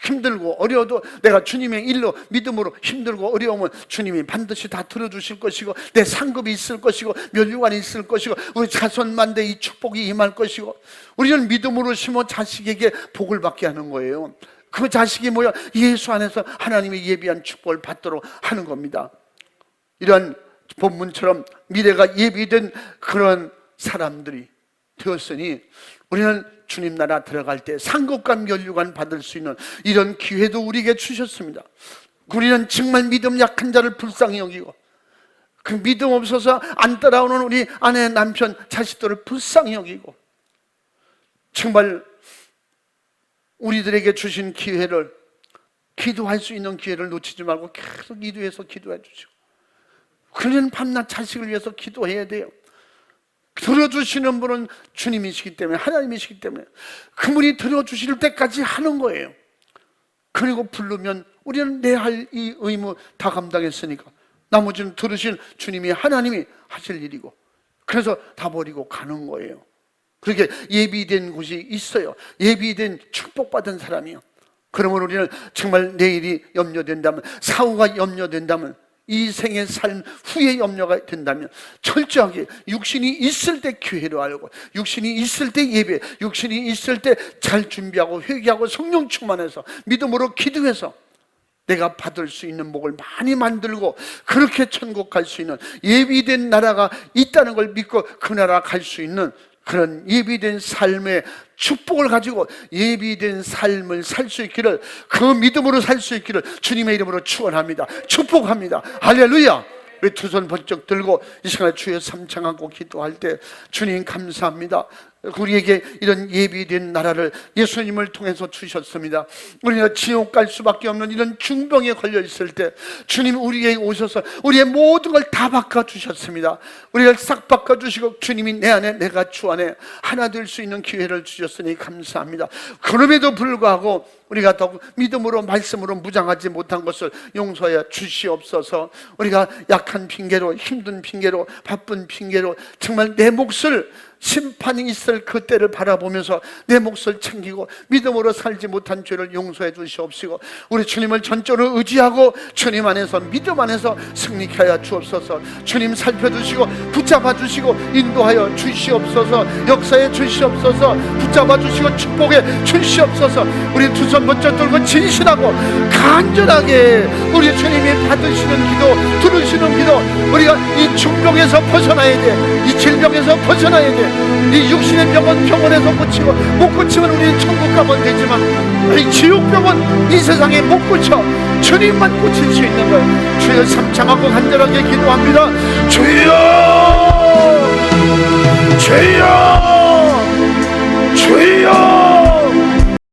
힘들고 어려워도 내가 주님의 일로 믿음으로 힘들고 어려우면 주님이 반드시 다 들어주실 것이고 내 상급이 있을 것이고 면류관이 있을 것이고 우리 자손만대 이 축복이 임할 것이고 우리는 믿음으로 심어 자식에게 복을 받게 하는 거예요. 그 자식이 뭐야? 예수 안에서 하나님의 예비한 축복을 받도록 하는 겁니다. 이런 본문처럼 미래가 예비된 그런 사람들이 되었으니 우리는 주님 나라 들어갈 때 상급과 면류관 받을 수 있는 이런 기회도 우리에게 주셨습니다. 우리는 정말 믿음 약한 자를 불쌍히 여기고 그 믿음 없어서 안 따라오는 우리 아내, 남편, 자식들을 불쌍히 여기고 정말 우리들에게 주신 기회를 기도할 수 있는 기회를 놓치지 말고 계속 기도해서 기도해 주시고 그러면 밤낮 자식을 위해서 기도해야 돼요. 들어주시는 분은 주님이시기 때문에 하나님이시기 때문에 그분이 들어주실 때까지 하는 거예요. 그리고 부르면 우리는 내 할 이 의무 다 감당했으니까 나머지는 들으신 주님이 하나님이 하실 일이고 그래서 다 버리고 가는 거예요. 그렇게 예비된 곳이 있어요. 예비된 축복받은 사람이요. 그러면 우리는 정말 내일이 염려된다면 사후가 염려된다면 이 생의 삶 후에 염려가 된다면 철저하게 육신이 있을 때 기회로 알고 육신이 있을 때 예배, 육신이 있을 때 잘 준비하고 회개하고 성령 충만해서 믿음으로 기도해서 내가 받을 수 있는 복을 많이 만들고 그렇게 천국 갈 수 있는 예비된 나라가 있다는 걸 믿고 그 나라 갈 수 있는 그런 예비된 삶의 축복을 가지고 예비된 삶을 살 수 있기를 그 믿음으로 살 수 있기를 주님의 이름으로 축원합니다. 축복합니다. 할렐루야. 우리 두 손 번쩍 들고 이 시간에 주의 삼창하고 기도할 때 주님 감사합니다. 우리에게 이런 예비된 나라를 예수님을 통해서 주셨습니다. 우리가 지옥 갈 수밖에 없는 이런 중병에 걸려 있을 때 주님 우리에게 오셔서 우리의 모든 걸 다 바꿔주셨습니다. 우리를 싹 바꿔주시고 주님이 내 안에 내가 주 안에 하나 될 수 있는 기회를 주셨으니 감사합니다. 그럼에도 불구하고 우리가 더욱 믿음으로 말씀으로 무장하지 못한 것을 용서해 주시옵소서. 우리가 약한 핑계로, 힘든 핑계로, 바쁜 핑계로 정말 내 몫을, 심판이 있을 그때를 바라보면서 내 몫을 챙기고 믿음으로 살지 못한 죄를 용서해 주시옵시고, 우리 주님을 전적으로 의지하고 주님 안에서, 믿음 안에서 승리케 하여 주옵소서. 주님 살펴주시고 붙잡아 주시고 인도하여 주시옵소서. 역사해 주시옵소서. 붙잡아 주시고 축복해 주시옵소서. 우리 두 손 번쩍 들고 진실하고 간절하게 우리 주님이 받으시는 기도, 들으시는 기도, 우리가 이 중병에서 벗어나야 돼. 이 질병에서 벗어나야 돼. 이 육신의 병은 병원에서 고치고, 못 고치면 우리는 천국 가면 되지만 이 지옥병은 이 세상에 못 고쳐. 주님만 고칠 수 있는 거예요. 주여, 삼창하고 간절하게 기도합니다. 주여, 주여, 주여.